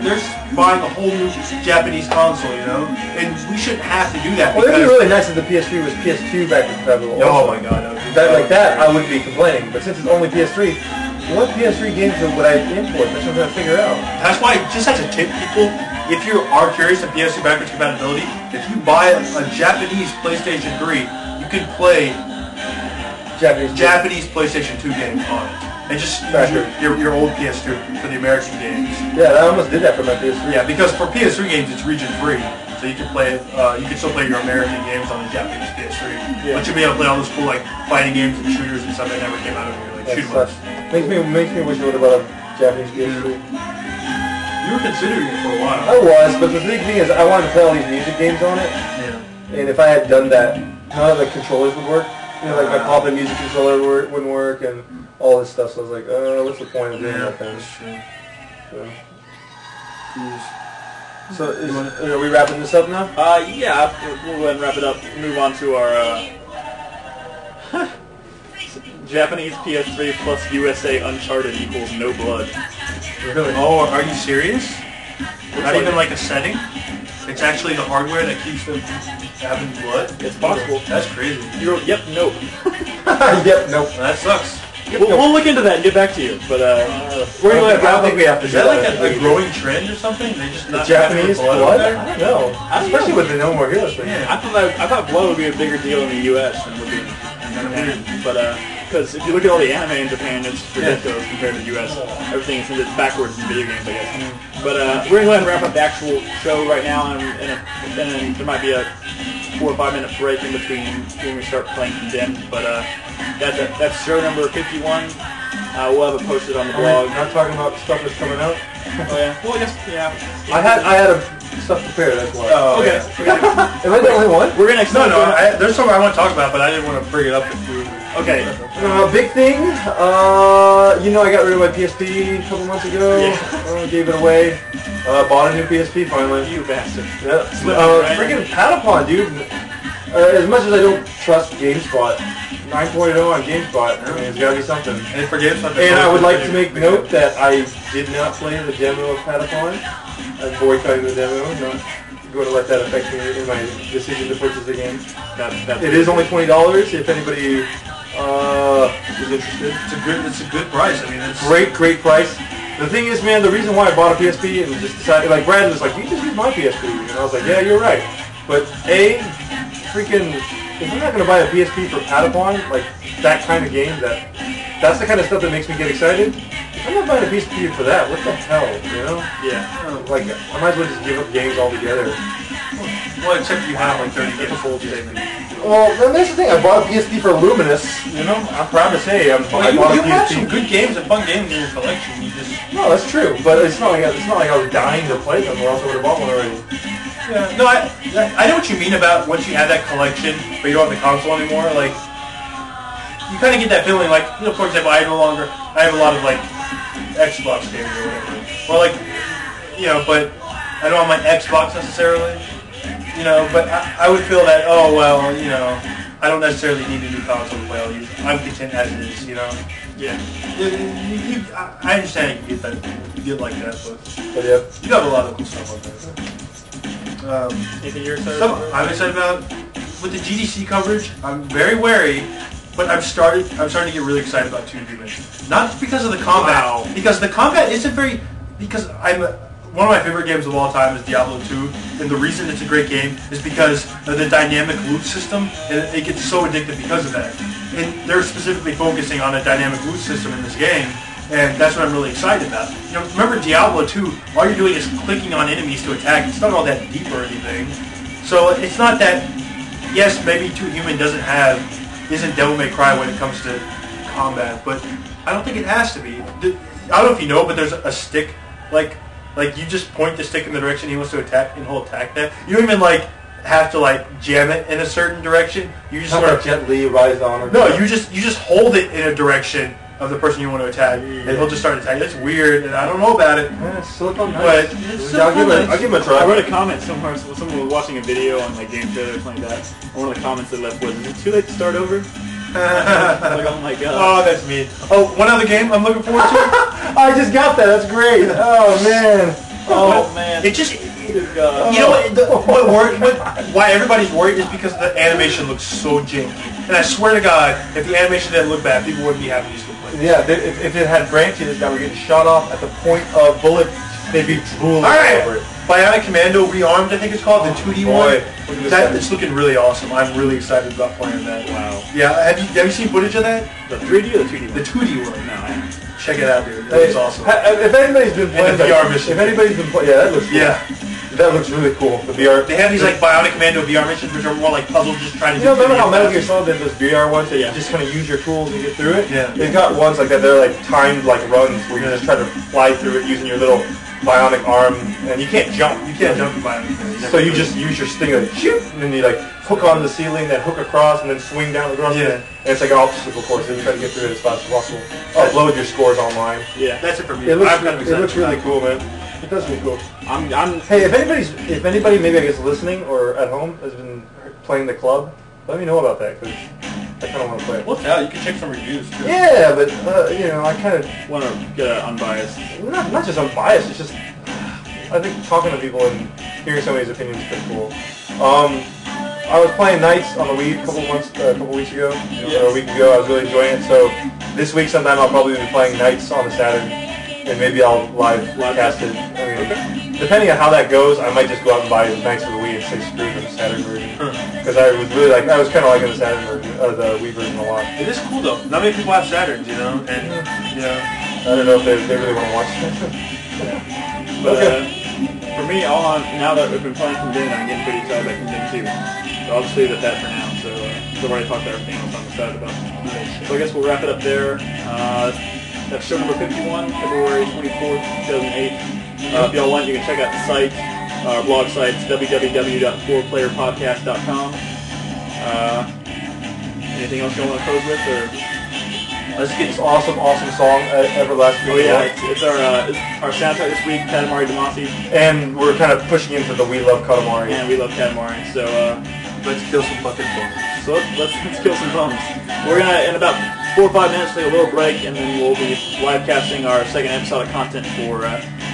buying a whole new Japanese console, and we shouldn't have to do that. Well, it'd be really nice if the PS3 was PS2 backwards compatible. Oh my god, that I wouldn't be complaining. But since it's only PS3. What PS3 games would I import? That's what I'm trying to figure out. That's why, just as a tip, people, if you are curious of PS3 backwards compatibility, if you buy a Japanese PlayStation 3, you can play Japanese PlayStation 2 games on it. And just use your old PS2 for the American games. Yeah, I almost did that for my PS3. Yeah, because for PS3 games, it's region free. So you can play it. You can still play your American games on the Japanese PS3, but you'll be able to play all those cool fighting games and shooters and stuff that never came out of here, shoot 'em ups. Makes me wish I would have bought a Japanese PS3. You were considering it for a while. I was, but the big thing is I wanted to play all these music games on it. Yeah. And if I had done that, none of the controllers would work. Like my pop-in music controller wouldn't work, and all this stuff. So I was like, what's the point of doing that then? So are we wrapping this up now? Yeah, we'll go ahead and wrap it up. Move on to our Japanese PS3 plus USA Uncharted equals no blood. Really? Oh, are you serious? Not even like a setting. It's actually the hardware that keeps them having blood. It's possible. That's crazy. You wrote, yep, nope. Yep, nope. That sucks. We'll look into that and get back to you. But we're I gonna don't think we have to. Is that like a growing trend or something? They just The not Japanese have blood blood? over there? I don't know. Especially with the No More Heroes thing. Yeah. I thought blood would be a bigger deal in the U.S. than it would be in Japan. But because if you look at all the anime in Japan, it's ridiculous compared to the U.S. Everything is backwards in video games, I guess. But we're gonna go ahead and wrap up the actual show right now, and then there might be a 4 or 5 minute break in between when we start playing Condemned. But that's show number 51. We'll have it posted on the blog. Not talking about stuff that's coming out. Oh yeah. Well, I guess yeah. I had stuff prepared. That's why. Oh, Okay. Am I the only one? We're gonna There's something I want to talk about, but I didn't want to bring it up. Okay. Big thing. I got rid of my PSP a couple months ago. Yeah. Gave it away. Bought a new PSP finally. You bastard. Yeah. Right? Freaking Patapon, dude. As much as I don't trust GameSpot, 9.0 on GameSpot, I mean, it's got to be something. And for GameSpot, And I would like to make note that I did not play the demo of Patapon. I'm boycotting the demo. I'm not going to let that affect me in my decision to purchase the game. It is only $20 if anybody is interested. It's a good price. I mean, it's Great price. The thing is, man, the reason why I bought a PSP and just decided, like, Brad was like, you just use my PSP. And I was like, yeah, you're right. But if I'm not going to buy a PSP for Patapon, like, that kind of game, that's the kind of stuff that makes me get excited. I'm not buying a PSP for that. What the hell, you know? Yeah. Like, I might as well just give up games altogether. well, except you have like 30 games. Well, then that's the thing. I bought a PSP for Luminous. You know, I'm proud to say I bought You a have PSP. some good games and fun games in your collection. You just No, that's true. But it's not like I was dying to play them, or else I would have bought one already. yeah. No, I know what you mean about once you have that collection, but you don't have the console anymore. Like you kind of get that feeling. Like for example, I have a lot of like Xbox games or whatever, or like but I don't have my Xbox necessarily. But I would feel that, oh, well, I don't necessarily need a new console to play all these. I'm content as it is, Yeah. I understand you get like that, But yeah. you got a lot of cool stuff on there. Anything you're excited Some about? I'm excited about, with the GDC coverage, I'm very wary, but I'm starting to get really excited about 2 Dimensions. Not because of the combat, Wow. because the combat isn't because one of my favorite games of all time is Diablo 2, and the reason it's a great game is because of the dynamic loot system, and it gets so addictive because of that. And they're specifically focusing on a dynamic loot system in this game, and that's what I'm really excited about. Remember Diablo 2, all you're doing is clicking on enemies to attack. It's not all that deep or anything. So it's not that, yes, maybe 2 Human isn't Devil May Cry when it comes to combat, but I don't think it has to be. I don't know if you know, but there's a stick, like you just point the stick in the direction he wants to attack, and he'll attack that. You don't even have to jam it in a certain direction. You just Sort of gently rise on. Or no, you just hold it in a direction of the person you want to attack, and he'll just start attacking. It's weird, and I don't know about it. Yeah, it's silicone But nice. it's I'll give him a try. I read a comment somewhere. Someone was watching a video on game trailer or something like that. And one of the comments they left was, "Is it too late to start over?" Like, oh my god. Oh, that's mean. Oh, one other game I'm looking forward to. I just got that. That's great. Oh man. Oh man. It just, why everybody's worried is because the animation looks so janky. And I swear to God, if the animation didn't look bad, people wouldn't be having these complaints. Yeah, if it had branches that were getting shot off at the point of bullet, they'd be drooling over it. Bionic Commando Rearmed, I think it's called, the 2D one. Look at this It's looking really awesome. I'm really excited about playing that. Wow. Yeah, have you seen footage of that? The 3D or the 2D one? The 2D one. No, I haven't. Check it out, dude. That looks awesome. If anybody's been playing the VR mission. if anybody's been playing, yeah, that looks cool. Yeah. That looks really cool. The VR. They have these Bionic Commando VR missions, which are more like puzzles, just trying to. Remember how Metal Gear Solid did those VR ones that Yeah. you just kind of use your tools and get through it? Yeah. They've got ones like that. They're timed runs where you just try to fly through it using your little bionic arm, and you can't jump. You can't jump in Bionic Commando. So you just use your stinger, shoot, and then you hook onto the ceiling, then hook across, and then swing down across. Yeah. And it's like an obstacle course, and you try to get through it as fast as possible. Upload your scores online. Yeah. That's it for me. It looks, I'm kind of it excited looks really about cool, man. It does look cool. I'm Hey, if anybody maybe I guess listening or at home has been playing the club, let me know about that because I kind of want to play it. Well, yeah, you can check some reviews too. Yeah, but I kind of want to get unbiased. not just unbiased. It's just I think talking to people and hearing somebody's opinions is pretty cool. I was playing Knights on the Wii a couple weeks ago, or a week ago. I was really enjoying it. So this week sometime I'll probably be playing Knights on the Saturn, and maybe I'll live cast it. I mean, depending on how that goes, I might just go out and buy Knights for the Wii and say screw the Saturn version. Because I was kind of liking the Saturn version, the Wii version a lot. It is cool though. Not many people have Saturns, you know, and I don't know if they really want to watch it. But for me, now that we've been playing Condemned, I'm getting pretty excited about Condemned 2. So I'll just leave it at that for now. So I've already talked about everything else I'm excited about. So I guess we'll wrap it up there. That's show number 51, February 24th, 2008. If y'all want, you can check out the site, our blog site, www.4playerpodcast.com. Anything else you want to close with, or? Let's get this awesome song, Everlasting. Oh yeah, it's our soundtrack this week, Katamari Damacy. And we're kind of pushing into the We Love Katamari. And we love Katamari, so let's kill some fucking bums. So let's kill some bums. We're gonna, in about 4 or 5 minutes, take a little break, and then we'll be live casting our second episode of content for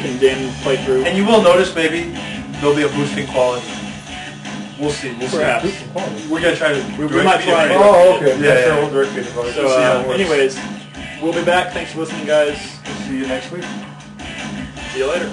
Condemned playthrough. And you will notice maybe there'll be a boosting quality. We'll see. Perhaps. We're gonna try to. We might try. Oh, okay. Yeah. Sure, we'll direct video. So, anyways, we'll be back. Thanks for listening, guys. See you next week. See you later.